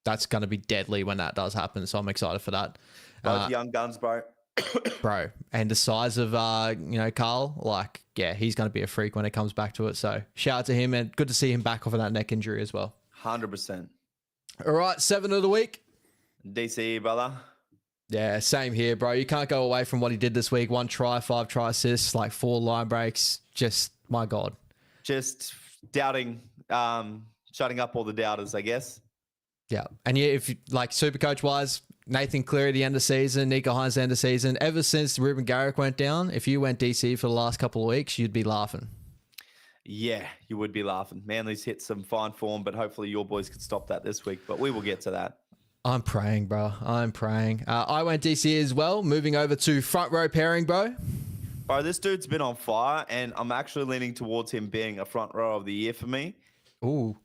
That's going to be deadly when that does happen, so I'm excited for that. Both young guns, bro. Bro, and the size of Carl, like, yeah, he's going to be a freak when it comes back to it. So shout out to him, and good to see him back off of that neck injury as well. 100%. All right, 7 of the week. DCE, brother. Yeah, same here, bro. You can't go away from what he did this week. 1 try, 5 try assists, like 4 line breaks. Just, my God. Just doubting, shutting up all the doubters, I guess. Yeah, and yeah, if you, like, Supercoach wise, Nathan Cleary at the end of season, Nico Hines at the end of season. Ever since Ruben Garrick went down, if you went DC for the last couple of weeks, you'd be laughing. Yeah, you would be laughing. Manly's hit some fine form, but hopefully your boys could stop that this week. But we will get to that. I'm praying, bro. I'm praying. I went DC as well. Moving over to front row pairing, bro. Bro, this dude's been on fire, and I'm actually leaning towards him being a front row of the year for me. Ooh.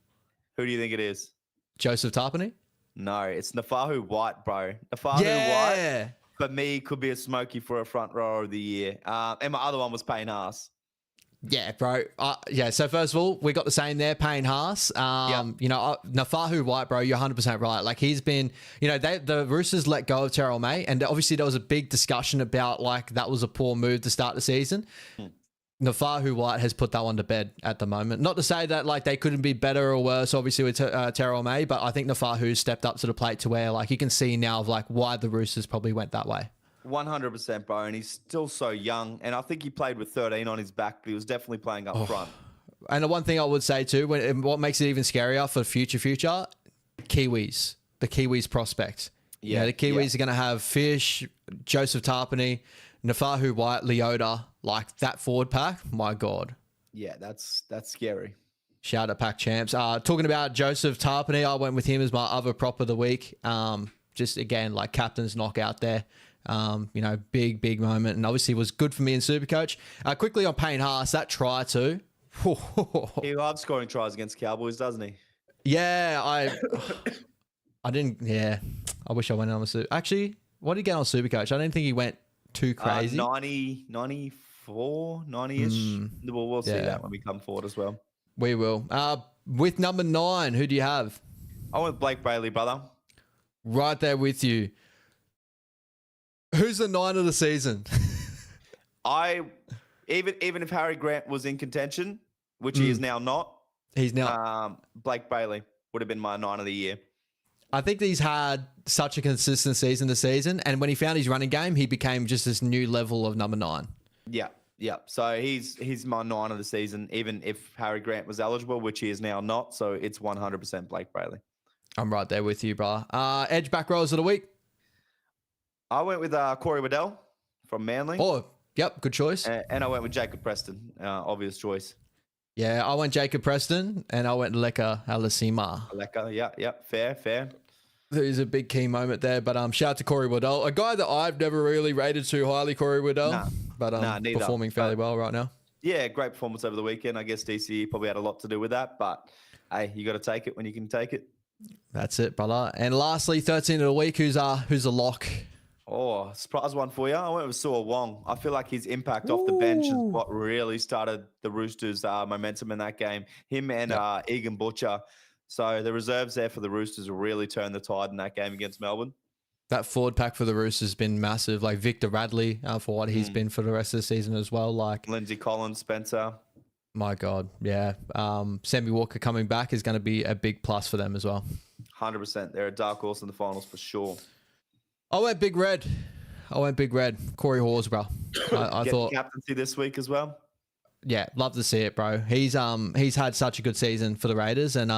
Who do you think it is? Joseph Tarpany? No, it's Nafahu White, bro. Nafahu White, for me, could be a smoky for a front row of the year. And my other one was Payne Haas. Yeah, bro. So first of all, we got the same there, Payne Haas. Nafahu White, bro, you're 100% right. Like, he's been, the Roosters let go of Terrell May, and obviously there was a big discussion about, like, that was a poor move to start the season. Nafahu White has put that one to bed at the moment. Not to say that, like, they couldn't be better or worse, obviously, with Terrell May, but I think Nafahu stepped up to the plate to where, like, you can see now of, like, why the Roosters probably went that way. 100%, bro, and he's still so young, and I think he played with 13 on his back, but he was definitely playing up front. And the one thing I would say too, what makes it even scarier for future, Kiwis, the Kiwis prospect. Yeah, the Kiwis are going to have Fish, Joseph Tarpany, Nafahu White, Leota, like that forward pack. My God. Yeah, that's scary. Shout out pack champs. Talking about Joseph Tarpany, I went with him as my other prop of the week. Just again, like, captain's knockout there. Big moment, and obviously was good for me in Supercoach. Quickly on Payne Haas, that try too. He loves scoring tries against Cowboys, doesn't he? Yeah, I didn't. Yeah, I wish I went on a Actually, what did he get on Supercoach? I didn't think he went too crazy. 90, 94, 90-ish. We'll see that when we come forward as well. We will. With number 9, who do you have? I went Blake Bailey, brother. Right there with you. Who's the 9 of the season? Even if Harry Grant was in contention, which he is now not. He's now. Blake Bailey would have been my 9 of the year. I think that he's had such a consistent season to season, and when he found his running game, he became just this new level of number 9. Yeah. So he's my 9 of the season, even if Harry Grant was eligible, which he is now not. So it's 100% Blake Bailey. I'm right there with you, bro. Edge back rows of the week. I went with Corey Waddell from Manly. Oh, yep, good choice. And I went with Jacob Preston, obvious choice. Yeah, I went Jacob Preston, and I went Leka Alasima. Leka, yeah, fair. There's a big key moment there, but shout out to Corey Waddell, a guy that I've never really rated too highly, Corey Waddell, but performing fairly well right now. Yeah, great performance over the weekend. I guess DC probably had a lot to do with that, but hey, you got to take it when you can take it. That's it, brother. And lastly, 13 of the week, who's a lock? Oh, surprise one for you. I went with Su'a Wong. I feel like his impact off the bench is what really started the Roosters' momentum in that game. Him and Egan Butcher. So the reserves there for the Roosters will really turn the tide in that game against Melbourne. That forward pack for the Roosters has been massive. Like Victor Radley for what he's been for the rest of the season as well. Like Lindsay Collins, Spencer. My God, yeah. Sammy Walker coming back is going to be a big plus for them as well. 100%. They're a dark horse in the finals for sure. I went Big Red. Corey Hawes, bro. I thought captaincy this week as well. Yeah, love to see it, bro. He's had such a good season for the Raiders, and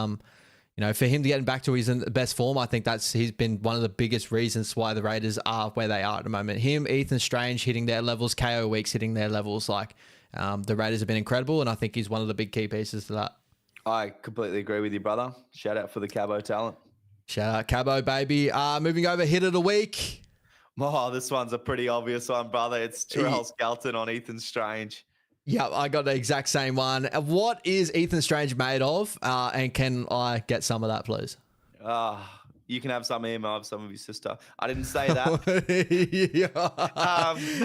for him to get back to his best form, I think he's been one of the biggest reasons why the Raiders are where they are at the moment. Him, Ethan Strange hitting their levels, KO Weeks hitting their levels, the Raiders have been incredible, and I think he's one of the big key pieces to that. I completely agree with you, brother. Shout out for the COBBO talent. Shout out COBBO, baby. Moving over, hit of the week. Oh, this one's a pretty obvious one, brother. It's Terrell Skelton on Ethan Strange. Yeah, I got the exact same one. What is Ethan Strange made of? And can I get some of that, please? You can have some of him. I'll have some of your sister. I didn't say that.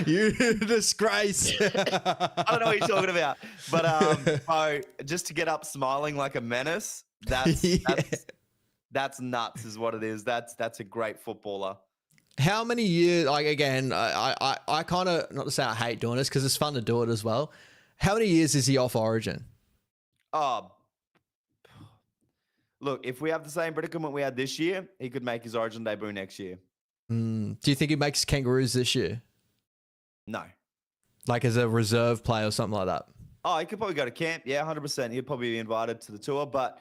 You disgrace. I don't know what you're talking about. But just to get up smiling like a menace, that's nuts is what it is. That's a great footballer. How many years, again, I kind of, not to say I hate doing this because it's fun to do it as well. How many years is he off Origin? Look, if we have the same predicament we had this year, he could make his Origin debut next year. Do you think he makes Kangaroos this year? No. Like as a reserve player or something like that? Oh, he could probably go to camp. Yeah, 100%. He'd probably be invited to the tour, but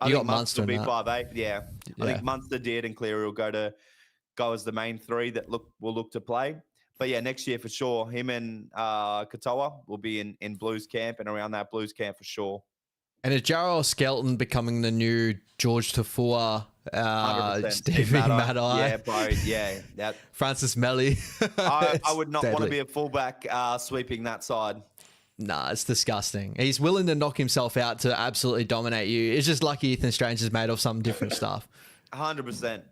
I think Munster will be 5'8". Yeah. I think Munster did, and Cleary will go as the main 3 that will look to play. But yeah, next year for sure, him and Katoa will be in Blues camp and around that Blues camp for sure. And is Jarrell Skelton becoming the new George Tafua, Stevie Maddie? Yeah, bro. Yeah. Francis Melly. I would not want to be a fullback sweeping that side. Nah, it's disgusting. He's willing to knock himself out to absolutely dominate you. It's just lucky Ethan Strange is made of some different stuff. 100%.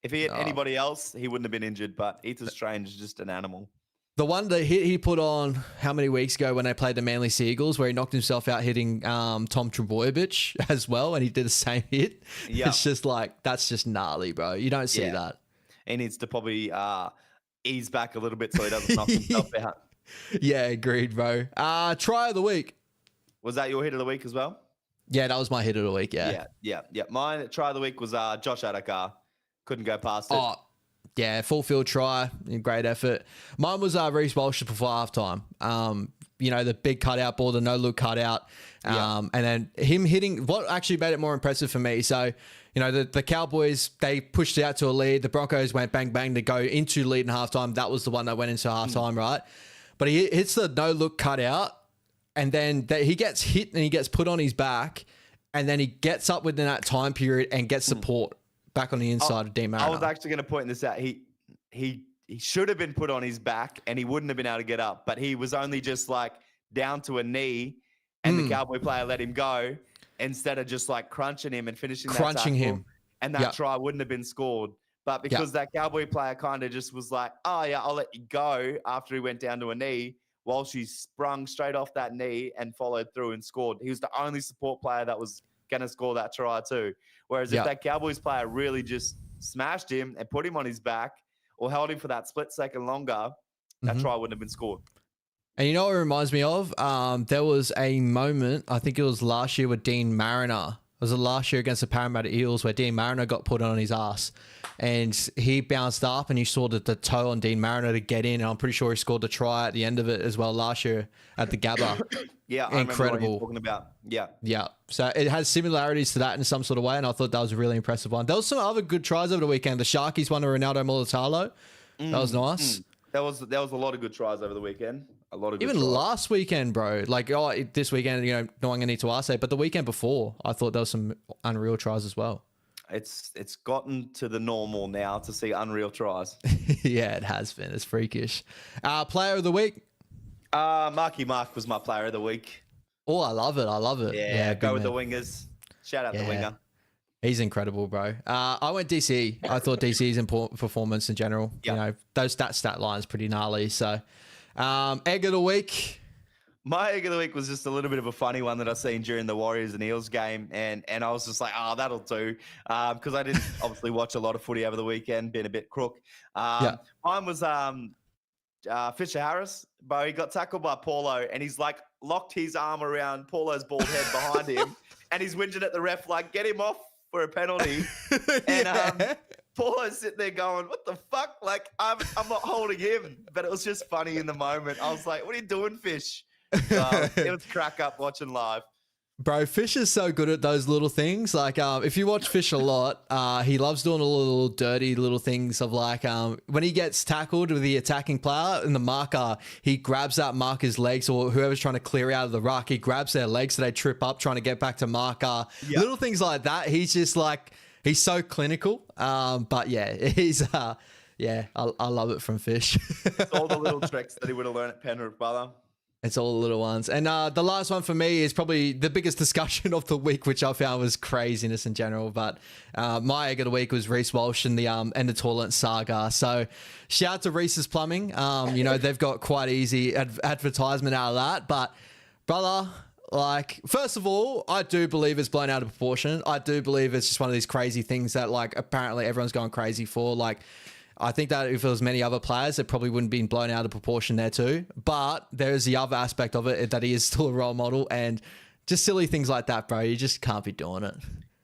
If he hit anybody else, he wouldn't have been injured, but Ethan Strange is just an animal. The one that hit he put on how many weeks ago when they played the Manly Seagulls, where he knocked himself out hitting Tom Trbojevic as well, and he did the same hit. Yep. It's just that's just gnarly, bro. You don't see that. He needs to probably ease back a little bit so he doesn't knock himself out. Yeah, agreed, bro. Try of the week. Was that your hit of the week as well? Yeah, that was my hit of the week, yeah. Yeah. Mine try of the week was Josh Adokar. Couldn't go past it. Oh, yeah, full field try, great effort. Mine was Reece Walsh before halftime. The big cutout ball, the no-look cutout. And then him hitting, what actually made it more impressive for me. So, the Cowboys, they pushed it out to a lead. The Broncos went bang, bang to go into lead in halftime. That was the one that went into halftime, right? But he hits the no-look cutout, and then he gets hit and he gets put on his back, and then he gets up within that time period and gets support back on the inside of Dean Mariner. I was actually going to point this out. He should have been put on his back and he wouldn't have been able to get up, but he was only just down to a knee, and the Cowboy player let him go instead of just crunching him and finishing that tackle, and that try wouldn't have been scored. But because that Cowboy player kind of just was like, oh yeah, I'll let you go after he went down to a knee, while she sprung straight off that knee and followed through and scored. He was the only support player that was going to score that try too. Whereas if that Cowboys player really just smashed him and put him on his back or held him for that split second longer, that try wouldn't have been scored. And you know what it reminds me of? There was a moment, I think it was last year with Dean Mariner. It was last year against the Parramatta Eels where Dean Mariner got put on his ass and he bounced up and you saw the toe on Dean Mariner to get in. And I'm pretty sure he scored the try at the end of it as well last year at the Gabba. Yeah, I remember what you're talking about. Yeah. Yeah. So it has similarities to that in some sort of way. And I thought that was a really impressive one. There was some other good tries over the weekend. The Sharkies won to Ronaldo Mulatalo. That was nice. That was a lot of good tries over the weekend. A lot of good even tries. last weekend, bro. Like, this weekend, you know, no one gonna need to ask it, but the weekend before, I thought there was some unreal tries as well. It's gotten to the normal now to see unreal tries. Yeah, it has been. It's freakish. Player of the week. Marky Mark was my player of the week. Oh, I love it. I love it. Yeah, go with the wingers. Shout out the winger. He's incredible, bro. I went DC. I thought DC's important performance in general. You know, those stat lines pretty gnarly. So, egg of the week. My egg of the week was just a little bit of a funny one that I seen during the Warriors and Eels game, and I was just like, oh, that'll do, because I didn't obviously watch a lot of footy over the weekend, being a bit crook. Mine was Fisher Harris, bro. He got tackled by Paulo, and he's like locked his arm around Paulo's bald head behind him, and he's whinging at the ref like, get him off for a penalty. And Paulo's sitting there going, what the fuck? Like, I'm not holding him. But it was just funny in the moment. I was like, what are you doing, Fish? It was crack up watching live. Bro, Fish is so good at those little things. Like, if you watch Fish a lot, he loves doing all the little dirty little things of like, when he gets tackled with the attacking player and the marker, he grabs that marker's legs, or whoever's trying to clear out of the ruck, he grabs their legs so they trip up trying to get back to marker. Yep. Little things like that. He's just like, he's so clinical. But yeah, he's, I love it from Fish. It's all the little tricks that he would have learned at Penrith, brother. It's all the little ones. And the last one for me is probably the biggest discussion of the week, which I found was craziness in general. But my egg of the week was Reece Walsh and the toilet saga. So shout out to Reece's Plumbing. You know, they've got quite easy advertisement out of that. But brother, like, first of all, I do believe it's blown out of proportion. I do believe it's just one of these crazy things that, like, apparently everyone's going crazy for. Like, I think that if it was many other players, it probably wouldn't be blown out of proportion there too. But there is the other aspect of it, that he is still a role model, and just silly things like that, bro. You just can't be doing it.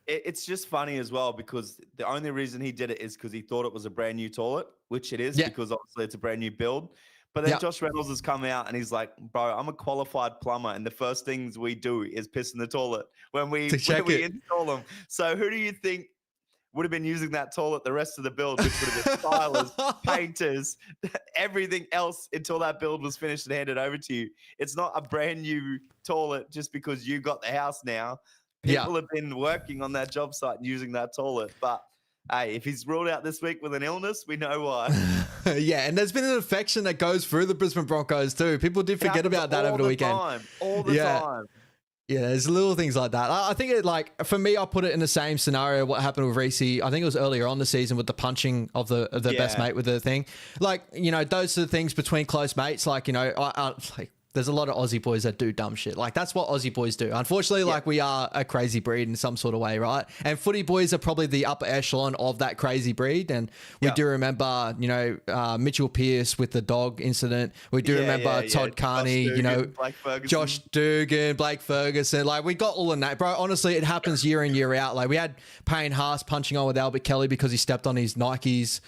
It's just funny as well, because the only reason he did it is because he thought it was a brand new toilet, which it is, because obviously it's a brand new build. But then Josh Reynolds has come out and he's like, bro, I'm a qualified plumber, and the first things we do is piss in the toilet when we install them. So who do you think would have been using that toilet the rest of the build, which would have been stylers, painters, everything else, until that build was finished and handed over to you? It's not a brand new toilet just because you got the house now. People have been working on that job site and using that toilet. But hey, if he's ruled out this week with an illness, we know why. Yeah, and there's been an infection that goes through the Brisbane Broncos too. People did forget about that over the weekend. All the time. Yeah, there's little things like that. I think it, like, for me, I put it in the same scenario what happened with Reece. I think it was earlier on the season with the punching of the best mate with the thing. Like, you know, those are the things between close mates. Like, you know, like, there's a lot of Aussie boys that do dumb shit. Like, that's what Aussie boys do. Unfortunately, like, we are a crazy breed in some sort of way, right? And footy boys are probably the upper echelon of that crazy breed. And we do remember, you know, Mitchell Pearce with the dog incident. We do remember Todd Carney, Dugan, you know, Josh Dugan, Blake Ferguson. Like, we got all in that. Bro, honestly, it happens year in, year out. Like, we had Payne Haas punching on with Albert Kelly because he stepped on his Nikes.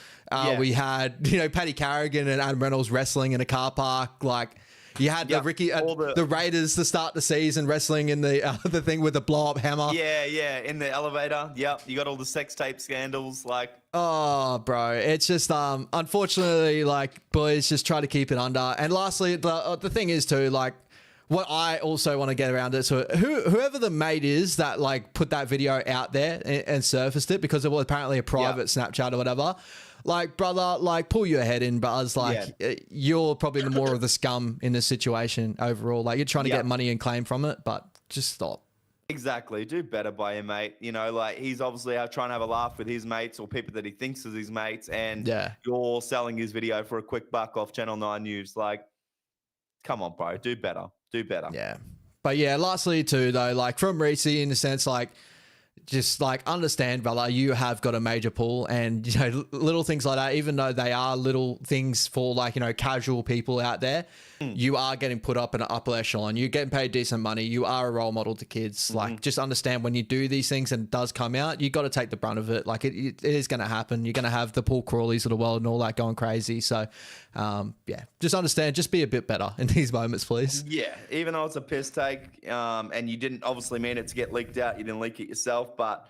We had, you know, Paddy Carrigan and Adam Reynolds wrestling in a car park. Like, you had the Raiders to start the season wrestling in the thing with the blow up hammer. Yeah, in the elevator. Yep, you got all the sex tape scandals. Like, oh, bro, it's just unfortunately, like, boys just try to keep it under. And lastly, the thing is too, like, what I also want to get around it. So whoever the mate is that, like, put that video out there and surfaced it, because it was apparently a private Snapchat or whatever. Like, brother, like, pull your head in, buzz. Like, you're probably the more of the scum in this situation overall. Like, you're trying to get money and claim from it, but just stop. Exactly. Do better by your mate. You know, like, he's obviously trying to have a laugh with his mates or people that he thinks is his mates, and you're selling his video for a quick buck off Channel 9 News. Like, come on, bro. Do better. Do better. Yeah. But yeah, lastly too, though, like, from Reece, in a sense, like, just like understand, brother, you have got a major pool, and you know, little things like that, even though they are little things for like, you know, casual people out there, you are getting put up in an upper echelon. You're getting paid decent money. You are a role model to kids. Like, just understand when you do these things and it does come out, you got to take the brunt of it. Like it is going to happen. You're going to have the Paul Crawleys of the world and all that going crazy. So yeah, just understand, just be a bit better in these moments, please. Yeah, even though it's a piss take, and you didn't obviously mean it to get leaked out, you didn't leak it yourself, but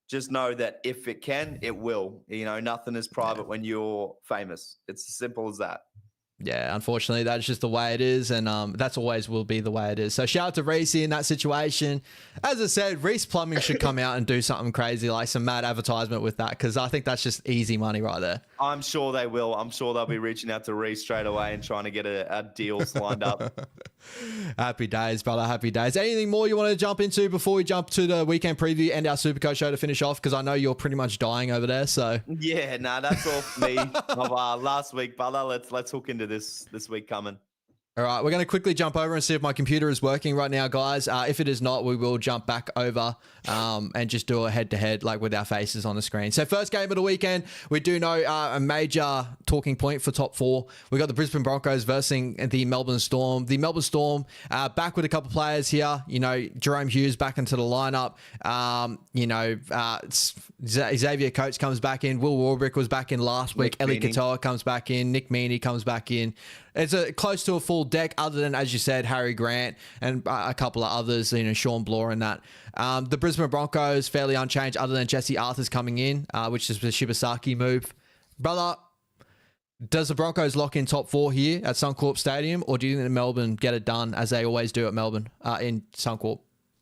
just know that if it can, it will. You know, nothing is private when you're famous. It's as simple as that. Yeah, unfortunately, that's just the way it is, and that's always will be the way it is. So shout out to Reese in that situation. As I said, Reese Plumbing should come out and do something crazy, like some mad advertisement with that, because I think that's just easy money right there. I'm sure they will. I'm sure they'll be reaching out to Reese straight away and trying to get a deal lined up. Happy days, brother. Happy days. Anything more you want to jump into before we jump to the weekend preview and our Supercoach show to finish off? Because I know you're pretty much dying over there. So yeah, that's all for me of last week, brother. Let's hook into this week coming. All right, we're going to quickly jump over and see if my computer is working right now, guys. If it is not, we will jump back over and just do a head-to-head like with our faces on the screen. So first game of the weekend, we do know a major talking point for top four. We got the Brisbane Broncos versus the Melbourne Storm. The Melbourne Storm back with a couple players here. You know, Jerome Hughes back into the lineup. You know, Xavier Coates comes back in. Will Warbrick was back in last week. Ellie Katoa comes back in. Nick Meaney comes back in. It's close to a full deck, other than, as you said, Harry Grant and a couple of others, you know, Sean Bloor and that. The Brisbane Broncos, fairly unchanged, other than Jesse Arthur's coming in, which is the Shibasaki move. Brother, does the Broncos lock in top four here at Suncorp Stadium, or do you think that Melbourne get it done, as they always do at Melbourne, in Suncorp?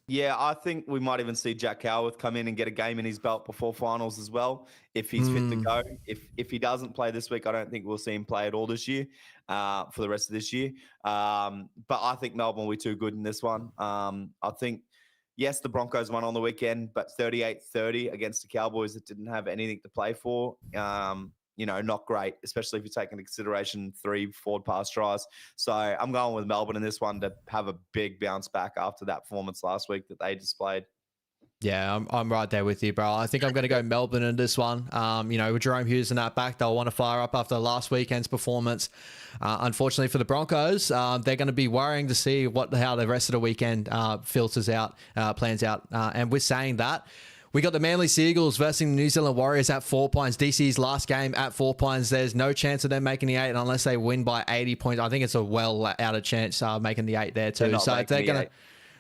Yeah, I think we might even see Jack Howarth come in and get a game in his belt before finals as well, if he's fit to go. If he doesn't play this week, I don't think we'll see him play at all this year, for the rest of this year. But I think Melbourne will be too good in this one. I think, yes, the Broncos won on the weekend, but 38-30 against the Cowboys that didn't have anything to play for. You know, not great, especially if you take into consideration 3 forward pass tries. So I'm going with Melbourne in this one to have a big bounce back after that performance last week that they displayed. Yeah, I'm right there with you, bro. I think I'm going to go Melbourne in this one. You know, with Jerome Hughes in that back, they'll want to fire up after last weekend's performance. Unfortunately for the Broncos, they're going to be worrying to see how the rest of the weekend plans out. And with saying that, we got the Manly Seagulls versus the New Zealand Warriors at 4 Pines. DC's last game at 4 Pines. There's no chance of them making the 8 unless they win by 80 points. I think it's a well out of chance making the 8 there too.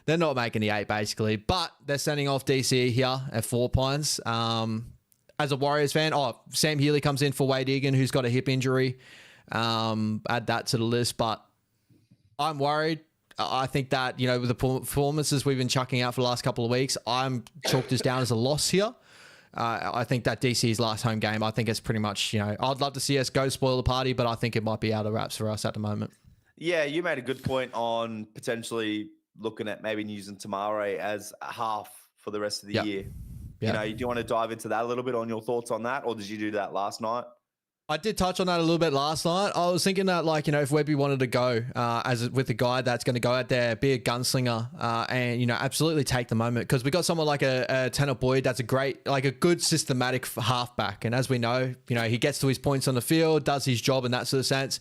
They're not making the 8 basically, but they're sending off DC here at 4 Pines. As a Warriors fan, Sam Healy comes in for Wade Egan, who's got a hip injury. Add that to the list, but I'm worried. I think that, you know, with the performances we've been chucking out for the last couple of weeks, I'm chalked this down as a loss here. I think that DC's last home game, I think it's pretty much, you know, I'd love to see us go spoil the party, but I think it might be out of wraps for us at the moment. Yeah, you made a good point on potentially looking at maybe using Tamare as a half for the rest of the year. You know, do you want to dive into that a little bit on your thoughts on that, or did you do that last night? I did touch on that a little bit last night. I was thinking that, like, you know, if Webby wanted to go with a guy that's going to go out there, be a gunslinger, and, you know, absolutely take the moment, because we got someone like a Tanner Boyd that's a great, like a good systematic halfback. And as we know, you know, he gets to his points on the field, does his job in that sort of sense.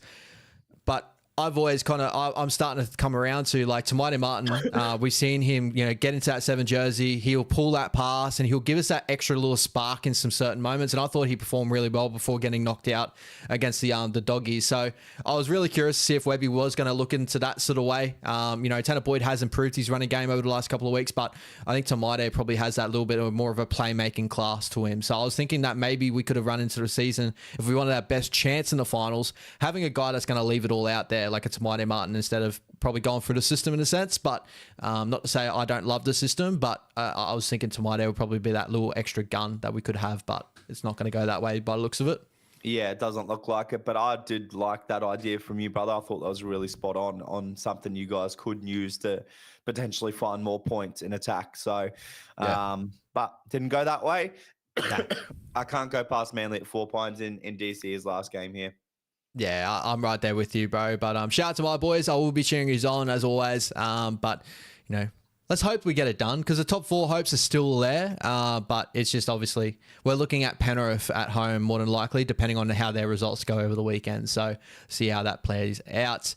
But I've always I'm starting to come around to, like, Tamati Martin. We've seen him, you know, get into that 7 jersey. He'll pull that pass and he'll give us that extra little spark in some certain moments. And I thought he performed really well before getting knocked out against the Doggies. So I was really curious to see if Webby was going to look into that sort of way. You know, Tanner Boyd has improved his running game over the last couple of weeks, but I think Tamati probably has that little bit of more of a playmaking class to him. So I was thinking that maybe we could have run into the season, if we wanted our best chance in the finals, having a guy that's going to leave it all out there, like a Tamati Martin, instead of probably going through the system in a sense. But not to say I don't love the system, but I was thinking Tamati would probably be that little extra gun that we could have, but it's not going to go that way by the looks of it. Yeah, it doesn't look like it, but I did like that idea from you, brother. I thought that was really spot on something you guys could use to potentially find more points in attack. So, but didn't go that way. I can't go past Manly at 4 Pines in DC's last game here. Yeah, I'm right there with you, bro. But shout out to my boys. I will be cheering you on as always. But, you know, let's hope we get it done, because the top 4 hopes are still there. But it's just obviously we're looking at Penrith at home more than likely, depending on how their results go over the weekend. So see how that plays out.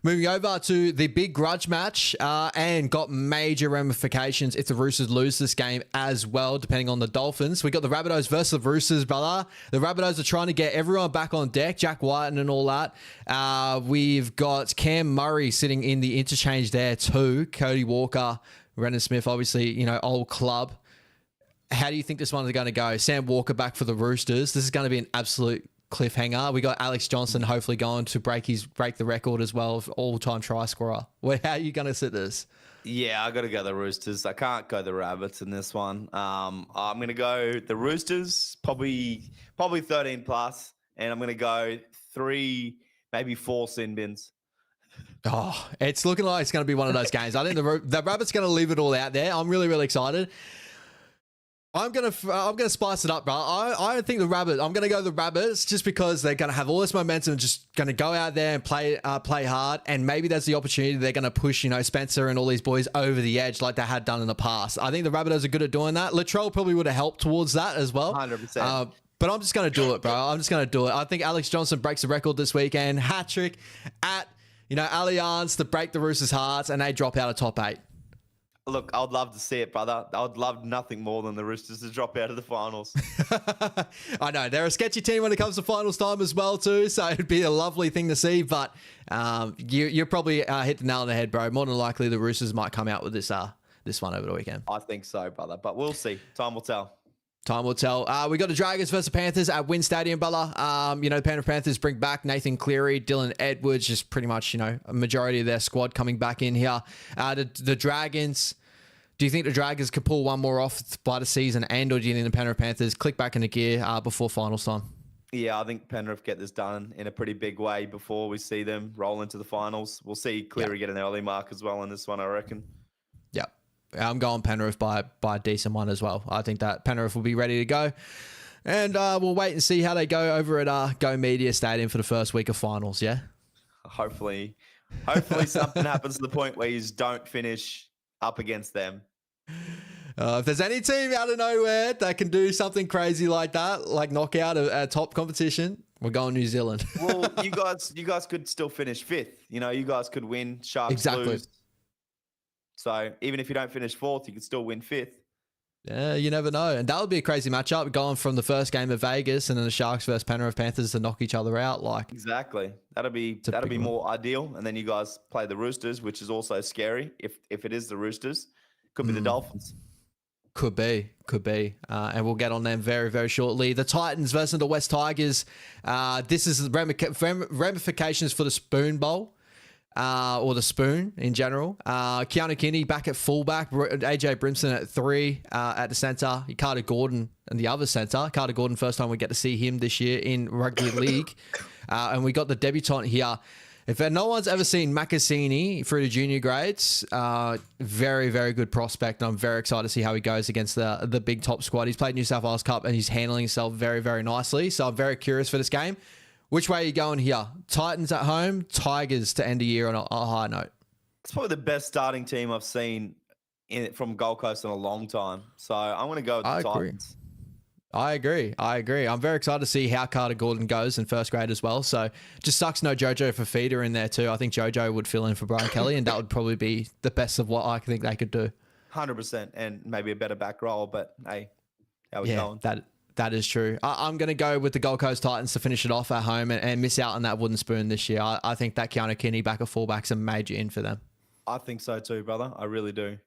Moving over to the big grudge match, and got major ramifications if the Roosters lose this game as well, depending on the Dolphins. We got the Rabbitohs versus the Roosters, brother. The Rabbitohs are trying to get everyone back on deck, Jack White and all that. We've got Cam Murray sitting in the interchange there too. Cody Walker, Brendan Smith, obviously, old club. How do you think this one's going to go? Sam Walker back for the Roosters. This is going to be an absolute cliffhanger. We got Alex Johnson hopefully going to break the record as well of all-time try scorer. How are you going to sit this? Yeah, I got to go the Roosters. I can't go the Rabbits in this one. I'm going to go the Roosters, probably 13 plus, and I'm going to go 3, maybe 4 sin bins. Oh, it's looking like it's going to be one of those games. I think the Rabbits going to leave it all out there. I'm really, really excited. I'm gonna spice it up, bro. I think the Rabbits. I'm gonna go the Rabbits just because they're gonna have all this momentum, just gonna go out there and play hard, and maybe there's the opportunity they're gonna push, Spencer and all these boys over the edge like they had done in the past. I think the Rabbitohs are good at doing that. Latrell probably would have helped towards that as well. 100%. But I'm just gonna do it, bro. I'm just gonna do it. I think Alex Johnson breaks the record this weekend. Hat trick at Allianz to break the Roosters' hearts, and they drop out of top 8. Look, I would love to see it, brother. I would love nothing more than the Roosters to drop out of the finals. I know. They're a sketchy team when it comes to finals time as well, too, so it'd be a lovely thing to see, but you're probably hit the nail on the head, bro. More than likely, the Roosters might come out with this one over the weekend. I think so, brother, but we'll see. Time will tell. Time will tell. We got the Dragons versus the Panthers at Wynn Stadium, brother. The Panthers bring back Nathan Cleary, Dylan Edwards, just pretty much, a majority of their squad coming back in here. The Dragons, do you think the Dragons could pull one more off by the season end, or do you think the Penrith Panthers click back into gear before finals time? Yeah, I think Penrith get this done in a pretty big way before we see them roll into the finals. We'll see Cleary get an early mark as well in this one, I reckon. Yeah. I'm going Penrith by a decent one as well. I think that Penrith will be ready to go. And we'll wait and see how they go over at Go Media Stadium for the first week of finals, yeah? Hopefully something happens to the point where you don't finish up against them. If there's any team out of nowhere that can do something crazy like that, like knock out a top competition, we're going New Zealand. Well, you guys could still finish 5th. You guys could win, Sharks lose. So even if you don't finish 4th, you could still win 5th. Yeah, you never know. And that would be a crazy matchup, going from the first game of Vegas and then the Sharks versus Penrith Panthers to knock each other out. Exactly. That'd be more ideal. And then you guys play the Roosters, which is also scary. If it is the Roosters, could be the Dolphins. Could be. And we'll get on them very, very shortly. The Titans versus the West Tigers. This is ramifications for the Spoon Bowl. Or the Spoon in general. Keanu Kinney back at fullback. AJ Brimson at 3 at the centre. Carter Gordon in the other centre. Carter Gordon, first time we get to see him this year in rugby league. And we got the debutant here. If no one's ever seen Makasini through the junior grades, very, very good prospect. I'm very excited to see how he goes against the big top squad. He's played New South Wales Cup and he's handling himself very, very nicely. So I'm very curious for this game. Which way are you going here? Titans at home, Tigers to end the year on a high note. It's probably the best starting team I've seen from Gold Coast in a long time. So I'm going to go with the Titans. I agree. I'm very excited to see how Carter Gordon goes in first grade as well. So just sucks no Jojo Fafita in there too. I think Jojo would fill in for Brian Kelly, and that would probably be the best of what I think they could do. 100%, and maybe a better back roll, but hey, how we going? That is true. I'm going to go with the Gold Coast Titans to finish it off at home and miss out on that wooden spoon this year. I think that Keanu Kinney back at fullback's a major in for them. I think so too, brother. I really do.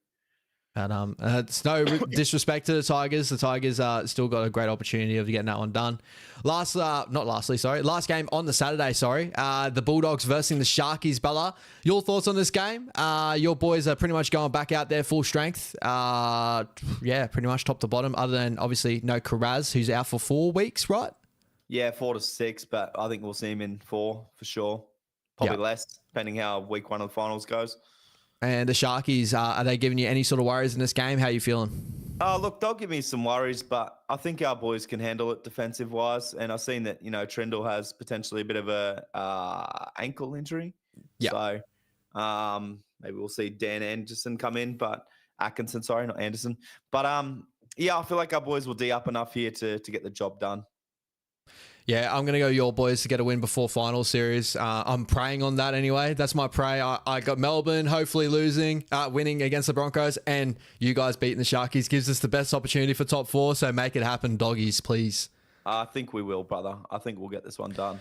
But it's no disrespect to the Tigers. The Tigers still got a great opportunity of getting that one done. Last game on the Saturday, the Bulldogs versus the Sharkies, Bella. Your thoughts on this game? Your boys are pretty much going back out there full strength. Pretty much top to bottom, other than obviously no Karaz, who's out for 4 weeks, right? Yeah, 4 to 6, but I think we'll see him in 4 for sure. Probably less, depending how week 1 of the finals goes. And the Sharkies, are they giving you any sort of worries in this game? How are you feeling? Look, they'll give me some worries, but I think our boys can handle it defensive-wise. And I've seen that, Trindle has potentially a bit of a ankle injury. Yeah. So maybe we'll see Dan Anderson come in. But Atkinson, sorry, not Anderson. But yeah, I feel like our boys will D up enough here to get the job done. Yeah, I'm going to go your boys to get a win before final series. I'm praying on that anyway. That's my pray. I got Melbourne hopefully winning against the Broncos, and you guys beating the Sharkies gives us the best opportunity for top 4. So make it happen, doggies, please. I think we will, brother. I think we'll get this one done.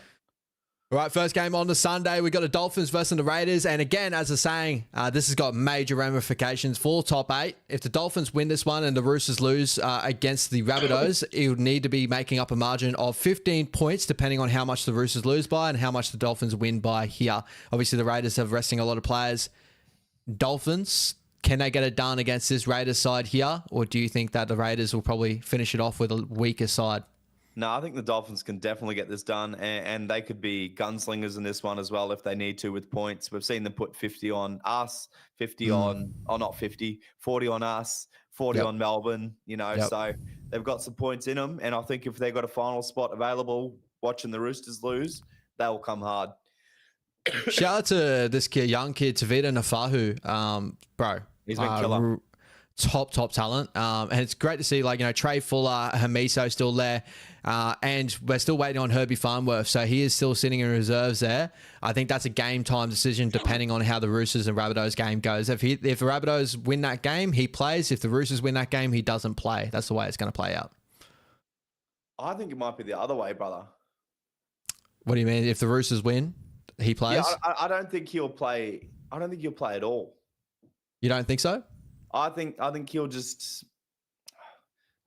All right, first game on the Sunday. We got the Dolphins versus the Raiders. And again, as I was saying, this has got major ramifications for top 8. If the Dolphins win this one and the Roosters lose against the Rabbitohs, it would need to be making up a margin of 15 points, depending on how much the Roosters lose by and how much the Dolphins win by here. Obviously, the Raiders have resting a lot of players. Dolphins, can they get it done against this Raiders side here? Or do you think that the Raiders will probably finish it off with a weaker side? No, I think the Dolphins can definitely get this done, and they could be gunslingers in this one as well if they need to with points. We've seen them put 50 on us, 50 on, oh, not 50, 40 on us, 40 on Melbourne, so they've got some points in them. And I think if they've got a final spot available, watching the Roosters lose, they will come hard. Shout out to this kid, young kid, Tavita Nafahu, bro. He's been killer. Top talent. And it's great to see, Trey Fuller, Hamiso still there. And we're still waiting on Herbie Farnworth. So he is still sitting in reserves there. I think that's a game time decision depending on how the Roosters and Rabbitohs game goes. If the Rabbitohs win that game, he plays. If the Roosters win that game, he doesn't play. That's the way it's going to play out. I think it might be the other way, brother. What do you mean? If the Roosters win, he plays? Yeah, I don't think he'll play. I don't think he'll play at all. You don't think so? I think he'll just,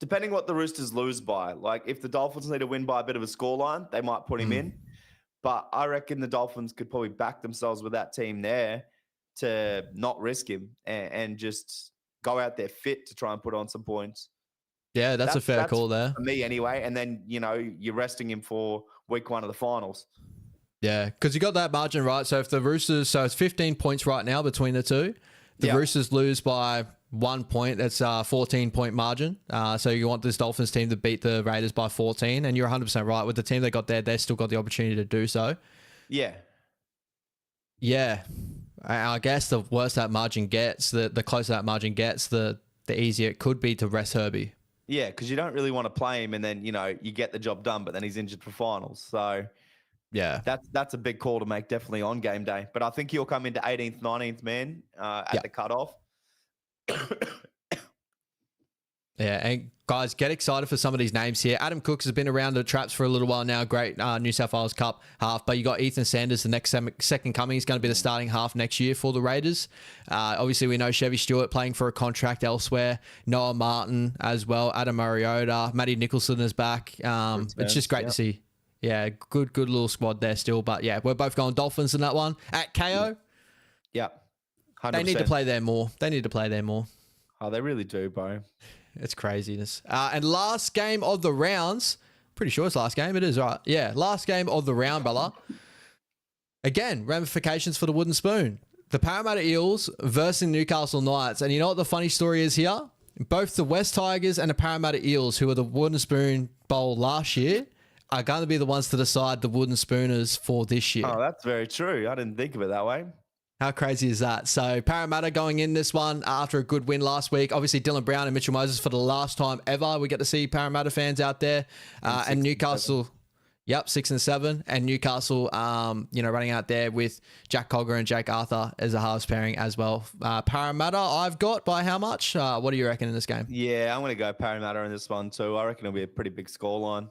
depending what the Roosters lose by, like if the Dolphins need to win by a bit of a scoreline, they might put him in. But I reckon the Dolphins could probably back themselves with that team there to not risk him and just go out there fit to try and put on some points. Yeah, that's a fair call there. For me anyway. And then, you're resting him for week 1 of the finals. Yeah, because you got that margin, right? So if the Roosters, so it's 15 points right now between the two. The Roosters lose by 1 point. That's a 14-point margin. So you want this Dolphins team to beat the Raiders by 14. And you're 100% right. With the team they got there, they still got the opportunity to do so. Yeah. Yeah. I guess the worse that margin gets, the closer that margin gets, the easier it could be to rest Herbie. Yeah, because you don't really want to play him and then, you get the job done, but then he's injured for finals. So... yeah, that's a big call to make, definitely on game day. But I think he'll come into 18th, 19th man at the cutoff. Yeah, and guys, get excited for some of these names here. Adam Cooks has been around the traps for a little while now. Great New South Wales Cup half. But you got Ethan Sanders, the next second coming. He's going to be the starting half next year for the Raiders. Obviously, we know Chevy Stewart playing for a contract elsewhere. Noah Martin as well. Adam Mariota. Matty Nicholson is back. It's just great to see. Yeah, good little squad there still. But yeah, we're both going Dolphins in that one. At KO, yeah, 100%. They need to play there more. Oh, they really do, bro. It's craziness. And last game of the rounds. Pretty sure it's last game. It is, right? Yeah, last game of the round, brother. Again, ramifications for the wooden spoon. The Parramatta Eels versus Newcastle Knights. And you know what the funny story is here? Both the West Tigers and the Parramatta Eels, who were the wooden spoon bowl last year, are going to be the ones to decide the wooden spooners for this year. Oh, that's very true. I didn't think of it that way. How crazy is that? So Parramatta going in this one after a good win last week. Obviously, Dylan Brown and Mitchell Moses for the last time ever. We get to see Parramatta fans out there. And Newcastle, 6 and 7. And Newcastle, running out there with Jack Cogger and Jake Arthur as a halves pairing as well. Parramatta, I've got by how much? What do you reckon in this game? Yeah, I'm going to go Parramatta in this one too. I reckon it'll be a pretty big scoreline.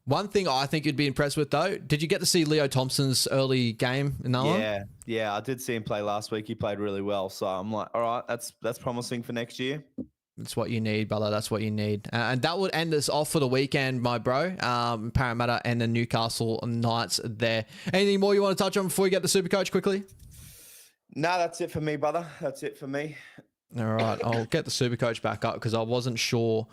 One thing I think you'd be impressed with, though, did you get to see Leo Thompson's early game in that one? Yeah, I did see him play last week. He played really well. So I'm like, all right, that's promising for next year. That's what you need, brother. That's what you need. And that would end us off for the weekend, my bro. Parramatta and the Newcastle Knights there. Anything more you want to touch on before we get to Supercoach quickly? No, that's it for me, brother. That's it for me. All right. I'll get the Supercoach back up because I wasn't sure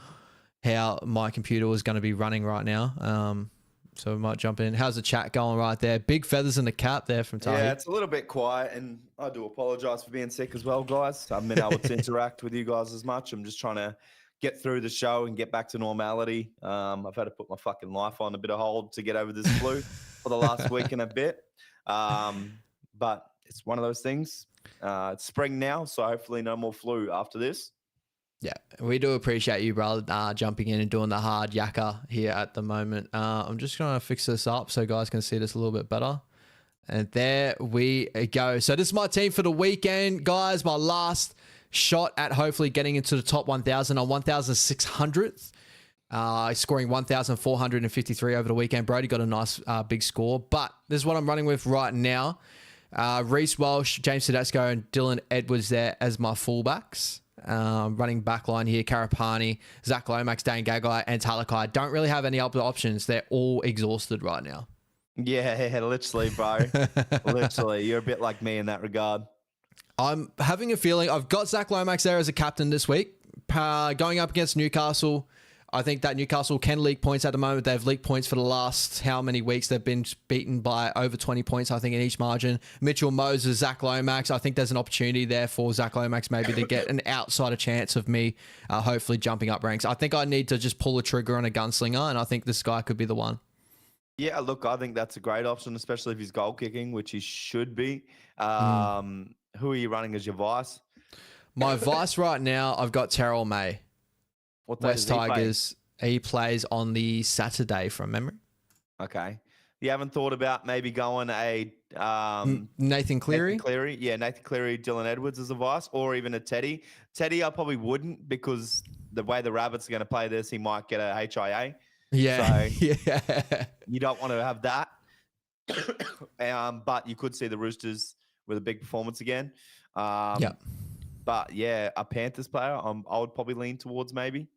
how my computer was going to be running right now. So we might jump in. How's the chat going right there? Big feathers in the cap there from Tahi. Yeah, it's a little bit quiet, and I do apologize for being sick as well, guys. I haven't been able to interact with you guys as much. I'm just trying to get through the show and get back to normality. I've had to put my fucking life on a bit of hold to get over this flu for the last week and a bit. But it's one of those things. It's spring now, so hopefully no more flu after this. Yeah, we do appreciate you, brother, jumping in and doing the hard yakka here at the moment. I'm just going to fix this up so guys can see this a little bit better. And there we go. So this is my team for the weekend, guys. My last shot at hopefully getting into the top 1,000 on 1,600th. Scoring 1,453 over the weekend. Brody got a nice big score. But this is what I'm running with right now. Reece Walsh, James Tedesco, and Dylan Edwards there as my fullbacks. Running back line here, Karapani, Zach Lomax, Dane Gagai, and Talakai. Don't really have any other options. They're all exhausted right now. Yeah, literally, bro. Literally. You're a bit like me in that regard. I'm having a feeling I've got Zach Lomax there as a captain this week. Going up against Newcastle, I think that Newcastle can leak points at the moment. They've leaked points for the last how many weeks? They've been beaten by over 20 points, I think, in each margin. Mitchell Moses, Zach Lomax. I think there's an opportunity there for Zach Lomax maybe to get an outsider chance of me hopefully jumping up ranks. I think I need to just pull a trigger on a gunslinger, and I think this guy could be the one. Yeah, look, I think that's a great option, especially if he's goal kicking, which he should be. Who are you running as your vice? My vice right now, I've got Terrell May. What day West Tigers. He plays on the Saturday from memory. Okay. You haven't thought about maybe going a Nathan Cleary? Nathan Cleary. Yeah, Nathan Cleary, Dylan Edwards as a vice, or even a Teddy. Teddy, I probably wouldn't, because the way the Rabbits are going to play this, he might get a HIA. Yeah. So you don't want to have that. But you could see the Roosters with a big performance again. But yeah, a Panthers player, I would probably lean towards maybe.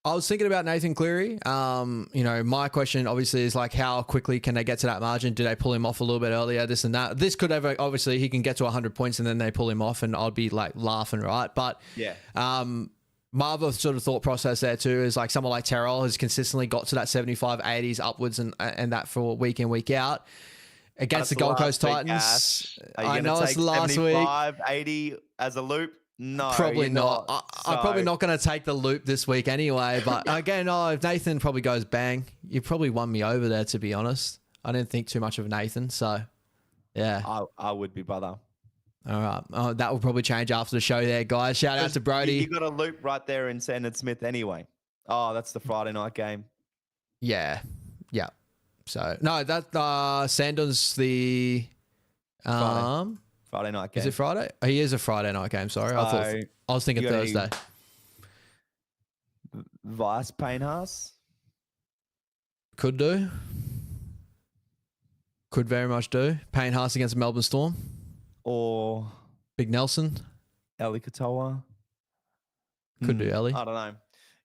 I was thinking about Nathan Cleary. My question obviously is like, how quickly can they get to that margin? Do they pull him off a little bit earlier? This and that. This could ever, obviously, he can get to 100 points and then they pull him off, and I'd be like laughing, right? But yeah. My other sort of thought process there too is like someone like Terrell has consistently got to that 75, 80s upwards and that for week in, week out. Against the Gold Coast Titans. I know it's the last week. 80 as a loop? No, probably not. I'm probably not going to take the loop this week anyway. But again, if Nathan probably goes bang, you probably won me over there, to be honest. I didn't think too much of Nathan. So, yeah. I would be, brother. All right. That will probably change after the show there, guys. Shout out to Brody. You got a loop right there in Sandon Smith anyway. Oh, that's the Friday night game. Yeah. Yeah. So, no, that Sandon's the... Friday night game. Is it Friday? Oh, he is a Friday night game. Sorry. I was thinking Thursday. Vice Paynehaas? Could do. Could very much do. Paynehaas against Melbourne Storm. Or Big Nelson. Eli Katoa. Could do Eli. I don't know.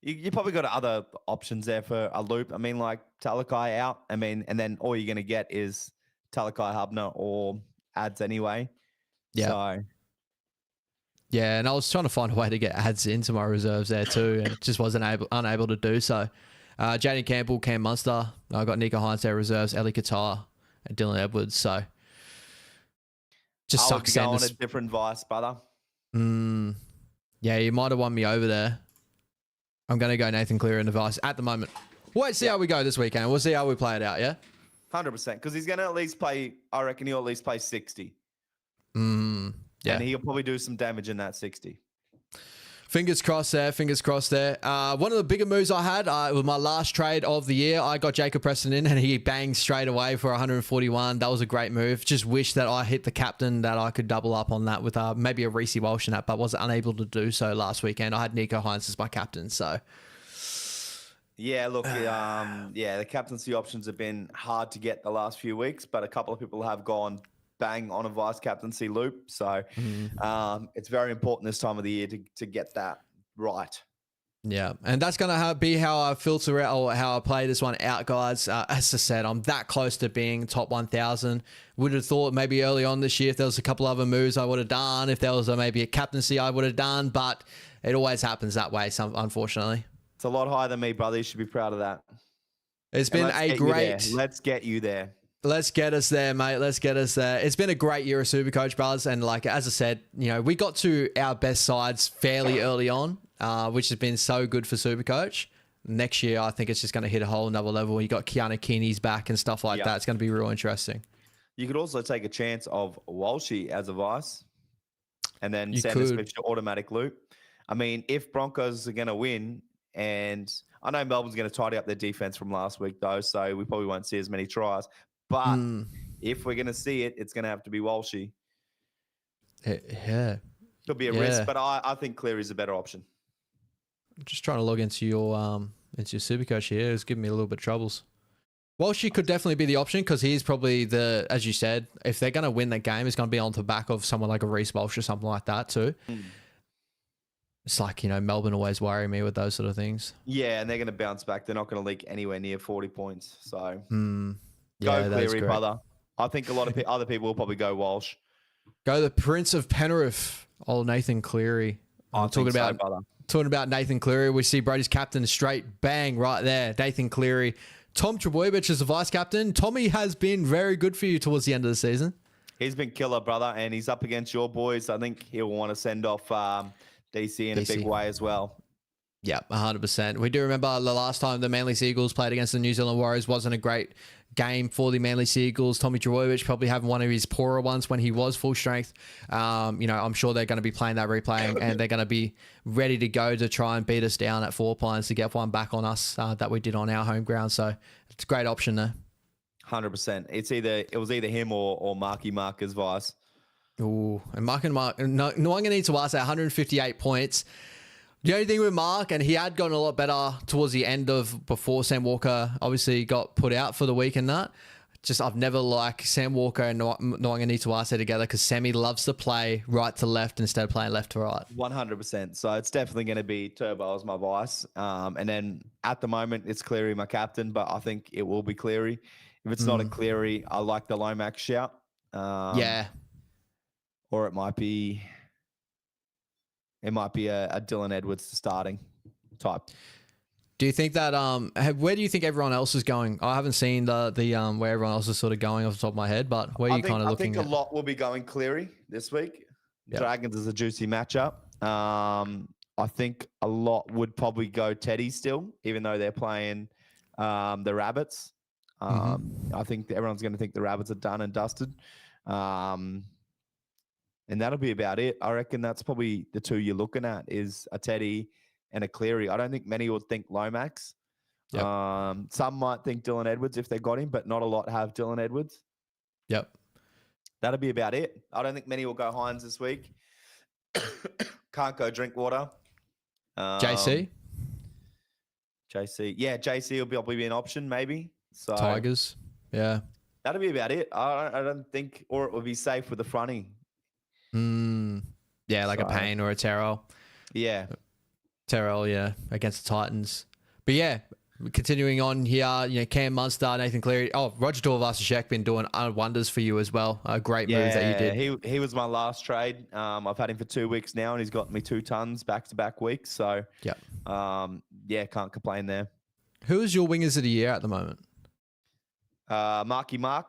You probably got other options there for a loop. I mean, like Talakai out. I mean, and then all you're going to get is Talakai Hubner or ads anyway. Yeah. So. Yeah, and I was trying to find a way to get ads into my reserves there too, and just wasn't unable to do so. Jaden Campbell, Cam Munster. I got Nico Hines there reserves, Eli Katoa, and Dylan Edwards. So just sucks. I would go on a different vice, brother. Yeah, you might have won me over there. I'm going to go Nathan Cleary in the vice at the moment. We'll see how we go this weekend. We'll see how we play it out, yeah? 100%, because he's going to at least play, I reckon he'll at least play 60. Yeah. And he'll probably do some damage in that 60. Fingers crossed there. Fingers crossed there. One of the bigger moves I had was my last trade of the year. I got Jacob Preston in and he banged straight away for 141. That was a great move. Just wish that I hit the captain, that I could double up on that with maybe a Reece Walsh in that, but was unable to do so last weekend. I had Nico Hines as my captain, so... Yeah, look, the captaincy options have been hard to get the last few weeks, but a couple of people have gone bang on a vice captaincy loop. So it's very important this time of the year to get that right. Yeah, and that's going to be how I filter out or how I play this one out, guys. As I said, I'm that close to being top 1,000. Would have thought maybe early on this year, if there was a couple other moves I would have done, if there was maybe a captaincy I would have done, but it always happens that way, unfortunately. It's a lot higher than me, brother. You should be proud of that. It's been a great... Let's get you there. Let's get us there, mate. Let's get us there. It's been a great year of Supercoach, brothers. And like, as I said, we got to our best sides fairly early on, which has been so good for Supercoach. Next year, I think it's just going to hit a whole another level. You got Keanu Keeney's back and stuff like that. It's going to be real interesting. You could also take a chance of Walshy as a vice, and then You Sanders could. Smith to automatic loop. I mean, if Broncos are going to win, and I know Melbourne's going to tidy up their defense from last week, though, so we probably won't see as many tries. But if we're going to see it, it's going to have to be Walshy. Yeah. Could be a risk, but I think Cleary's a better option. I'm just trying to log into your Supercoach here. It's giving me a little bit of troubles. Walshy could definitely be the option because he's probably the, as you said, if they're going to win that game, it's going to be on the back of someone like a Reece Walsh or something like that too. It's like, Melbourne always worry me with those sort of things. Yeah, and they're going to bounce back. They're not going to leak anywhere near 40 points. So Yeah, go Cleary, brother. I think a lot of other people will probably go Walsh. Go the Prince of Penrith, old Nathan Cleary. I'm talking about Nathan Cleary. We see Brodie's captain straight bang right there. Nathan Cleary. Tom Trbojevic is the vice captain. Tommy has been very good for you towards the end of the season. He's been killer, brother, and he's up against your boys. I think he'll want to send off DC in a big way as well. Yeah, 100%. We do remember the last time the Manly Seagulls played against the New Zealand Warriors wasn't a great game for the Manly Seagulls. Tommy Trbojevic probably having one of his poorer ones when he was full strength. I'm sure they're going to be playing that replay and they're going to be ready to go to try and beat us down at 4 Pines to get one back on us that we did on our home ground. So it's a great option there. 100%. It was either him or Marky Mark as vice. Ooh, and Mark, no one going to need to ask that 158 points. The only thing with Mark, and he had gotten a lot better towards the end of before Sam Walker obviously got put out for the week and that. Just I've never liked Sam Walker and Noanganitawase together because Sammy loves to play right to left instead of playing left to right. 100%. So it's definitely going to be Turbo as my vice. And then at the moment, it's Cleary, my captain, but I think it will be Cleary. If it's not a Cleary, I like the Lomax shout. Yeah. Or it might be a Dylan Edwards starting type. Do you think that where do you think everyone else is going? I haven't seen the where everyone else is sort of going off the top of my head, but where are you kind of looking at? I think a lot will be going Cleary this week. Yep. Dragons is a juicy matchup. I think a lot would probably go Teddy still, even though they're playing the Rabbits. I think everyone's going to think the Rabbits are done and dusted. And that'll be about it. I reckon that's probably the two you're looking at is a Teddy and a Cleary. I don't think many would think Lomax. Yep. Some might think Dylan Edwards if they got him, but not a lot have Dylan Edwards. Yep. That'll be about it. I don't think many will go Hines this week. Can't go Drinkwater. JC? JC. Yeah, JC will probably be an option maybe. So Tigers. Yeah. That'll be about it. I don't think, or it would be safe with the fronting. Yeah, like a Payne or a Terrell. Yeah. Terrell, yeah, against the Titans. But yeah, continuing on here, Cam Munster, Nathan Cleary. Oh, Roger Tuivasa-Sheck been doing wonders for you as well. A great move that you did. He was my last trade. I've had him for 2 weeks now, and he's got me 2 tons back-to-back weeks. So, can't complain there. Who is your wingers of the year at the moment? Marky Mark.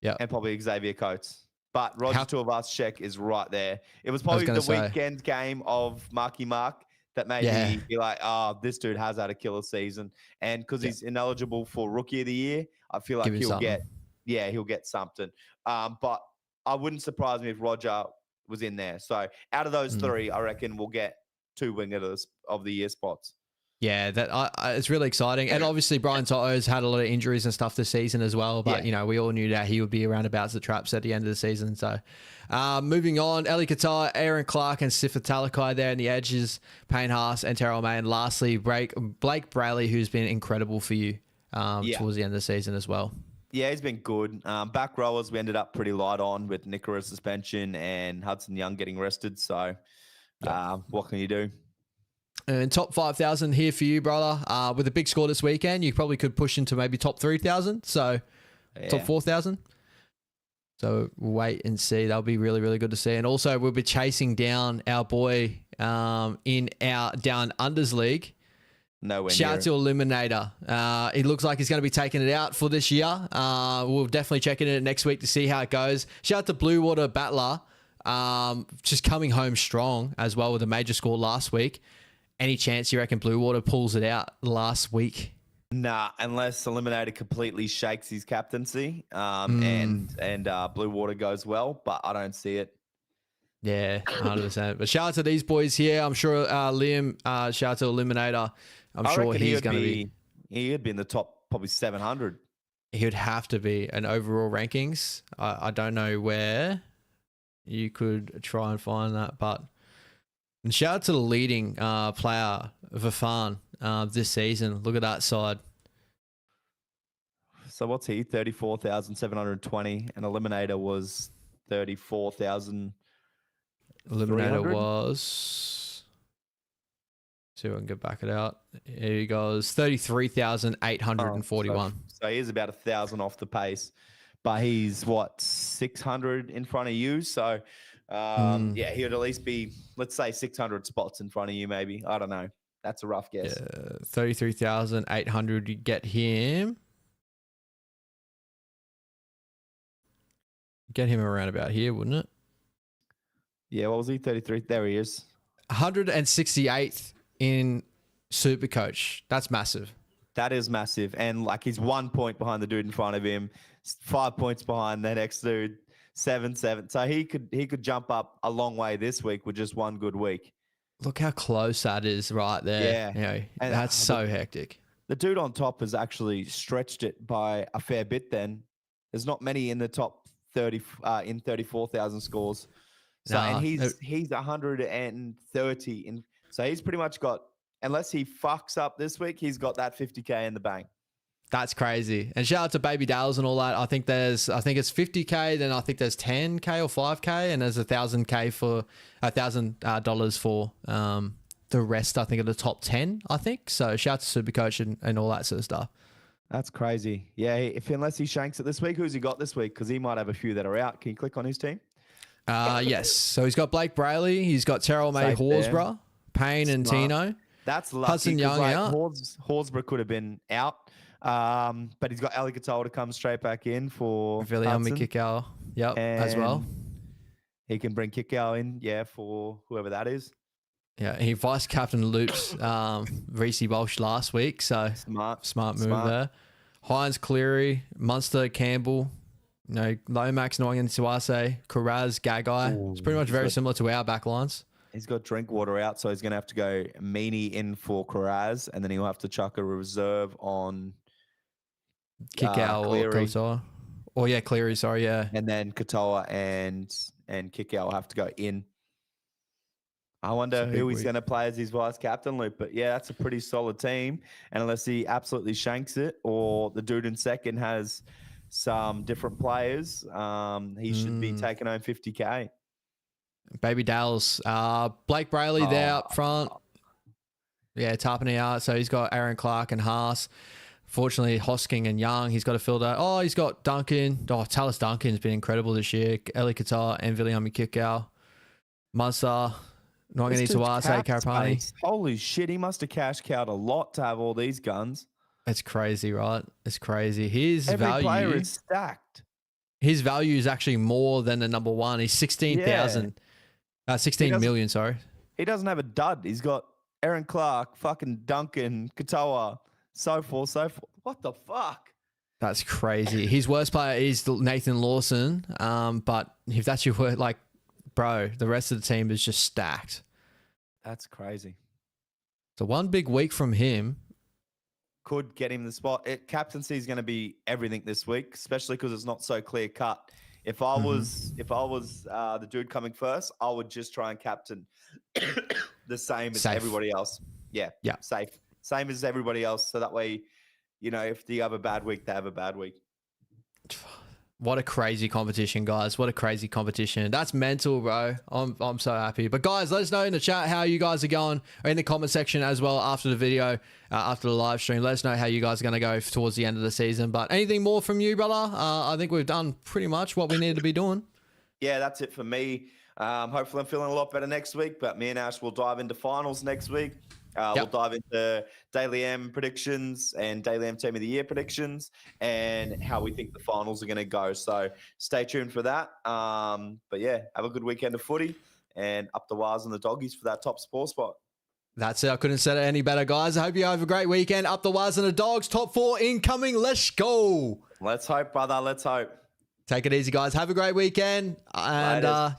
Yeah. And probably Xavier Coates. But Roger Tuivasa-Sheck is right there. It was probably the weekend game of Marky Mark that made me be like, this dude has had a killer season. And because he's ineligible for Rookie of the Year, I feel like he'll get something. But I wouldn't surprise me if Roger was in there. So out of those 3, I reckon we'll get 2 wingers of the year spots. Yeah, it's really exciting. And obviously, Brian To'o's had a lot of injuries and stuff this season as well. But, we all knew that he would be around about the traps at the end of the season. So, moving on, Eli Qatar, Aaron Clark, and Sifa Talakai there in the edges, Payne Haas and Terrell May. And lastly, Blake Brayley, who's been incredible for you towards the end of the season as well. Yeah, he's been good. Back rowers, we ended up pretty light on with Nikora suspension and Hudson Young getting rested. So, what can you do? And top 5,000 here for you, brother. With a big score this weekend, you probably could push into maybe top 3,000. So top 4,000. So we'll wait and see. That'll be really, really good to see. And also we'll be chasing down our boy in our Down Unders League. Shout out to Eliminator. It looks like he's going to be taking it out for this year. We'll definitely check in it next week to see how it goes. Shout out to Blue Water Battler. Just coming home strong as well with a major score last week. Any chance you reckon Blue Water pulls it out last week? Nah, unless Eliminator completely shakes his captaincy and Blue Water goes well, but I don't see it. Yeah, 100%. But shout out to these boys here. I'm sure Liam, shout out to Eliminator. I'm sure he's going to be. He'd be in the top probably 700. He would have to be an overall rankings. I don't know where you could try and find that, but and shout out to the leading player, Vafan, this season. Look at that side. So what's he? 34,720, and Eliminator was 34,000. Eliminator was. See if I can get back it out. Here he goes. 33,841. So he is about 1,000 off the pace, but he's what 600 in front of you. So yeah, he would at least be, let's say, 600 spots in front of you. Maybe, I don't know. That's a rough guess. 33,800. You get him. Get him around about here, wouldn't it? Yeah, what was he? 33. There he is. 168th in Supercoach. That's massive. That is massive. And like he's 1 point behind the dude in front of him, 5 points behind the next dude, 7. So he could jump up a long way this week with just one good week. Look how close that is right there. Yeah. You know, and that's so hectic. The dude on top has actually stretched it by a fair bit then. There's not many in the top 30 in 34,000 scores. So and he's 130 in. So he's pretty much got, unless he fucks up this week, he's got that 50K in the bank. That's crazy. And shout out to Baby Dales and all that. I think it's 50K, then I think there's 10K or 5K, and there's $1,000 for $1,000 for the rest, I think, of the top 10, I think. So shout out to Supercoach and all that sort of stuff. That's crazy. Yeah, unless he shanks it this week, who's he got this week? Because he might have a few that are out. Can you click on his team? Yes. So he's got Blake Brayley. He's got Terrell May Horsburgh, Payne and Tino. That's lucky. Hudson Young out. Horsburgh could have been out. But he's got Ali Katoa to come straight back in for William Kickow. Yep, as well. He can bring Kickow in, for whoever that is. Yeah, he vice captain Loops Reece Walsh last week, so smart move there. Hines Cleary, Munster Campbell, Lomax, Nguyen Suase, Karaz, Gagai. It's pretty much very similar to our backlines. He's got Drinkwater out, so he's going to have to go Meany in for Karaz, and then he'll have to chuck a reserve on Kickow or Katoa. Oh yeah, Cleary, sorry, yeah. And then Katoa and Kickow will have to go in. I wonder who he's going to play as his vice captain, Luke. But yeah, that's a pretty solid team. And unless he absolutely shanks it, or the dude in second has some different players, he should be taking home 50K. Baby Dales, Blake Brayley there up front. Yeah, Tarpany out. So he's got Aaron Clark and Haas. Fortunately, Hosking and Young, he's got to fill that. Oh, he's got Duncan. Oh, Tallis Duncan's been incredible this year. Eli Qatar and Viliami Kickow. Munster. Ngani Tawase, Karapani. Holy shit, he must have cash cowed a lot to have all these guns. It's crazy, right? It's crazy. Every player is stacked. His value is actually more than the number one. He's 16,000. 16 million, sorry. He doesn't have a dud. He's got Aaron Clark, fucking Duncan, Katoa, so forth. What the fuck? That's crazy. His worst player is Nathan Lawson. But if that's your word, like, bro, the rest of the team is just stacked. That's crazy. So one big week from him could get him the spot. Captaincy is going to be everything this week, especially because it's not so clear cut. If I was the dude coming first, I would just try and captain the same as everybody else. Yeah, safe, same as everybody else. So that way, if you have a bad week, they have a bad week. What a crazy competition, guys. What a crazy competition. That's mental, bro. I'm so happy. But guys, let us know in the chat how you guys are going, or in the comment section as well after the video, after the live stream. Let us know how you guys are going to go towards the end of the season. But anything more from you, brother? I think we've done pretty much what we needed to be doing. Yeah, that's it for me. Hopefully I'm feeling a lot better next week, but me and Ash will dive into finals next week. We'll dive into Daily M predictions and Daily M Team of the Year predictions and how we think the finals are going to go. So stay tuned for that. But yeah, have a good weekend of footy and up the wires and the doggies for that top sport spot. That's it. I couldn't say it any better, guys. I hope you have a great weekend. Up the Wires and the Dogs. Top 4 incoming. Let's go. Let's hope, brother. Let's hope. Take it easy, guys. Have a great weekend. And yeah.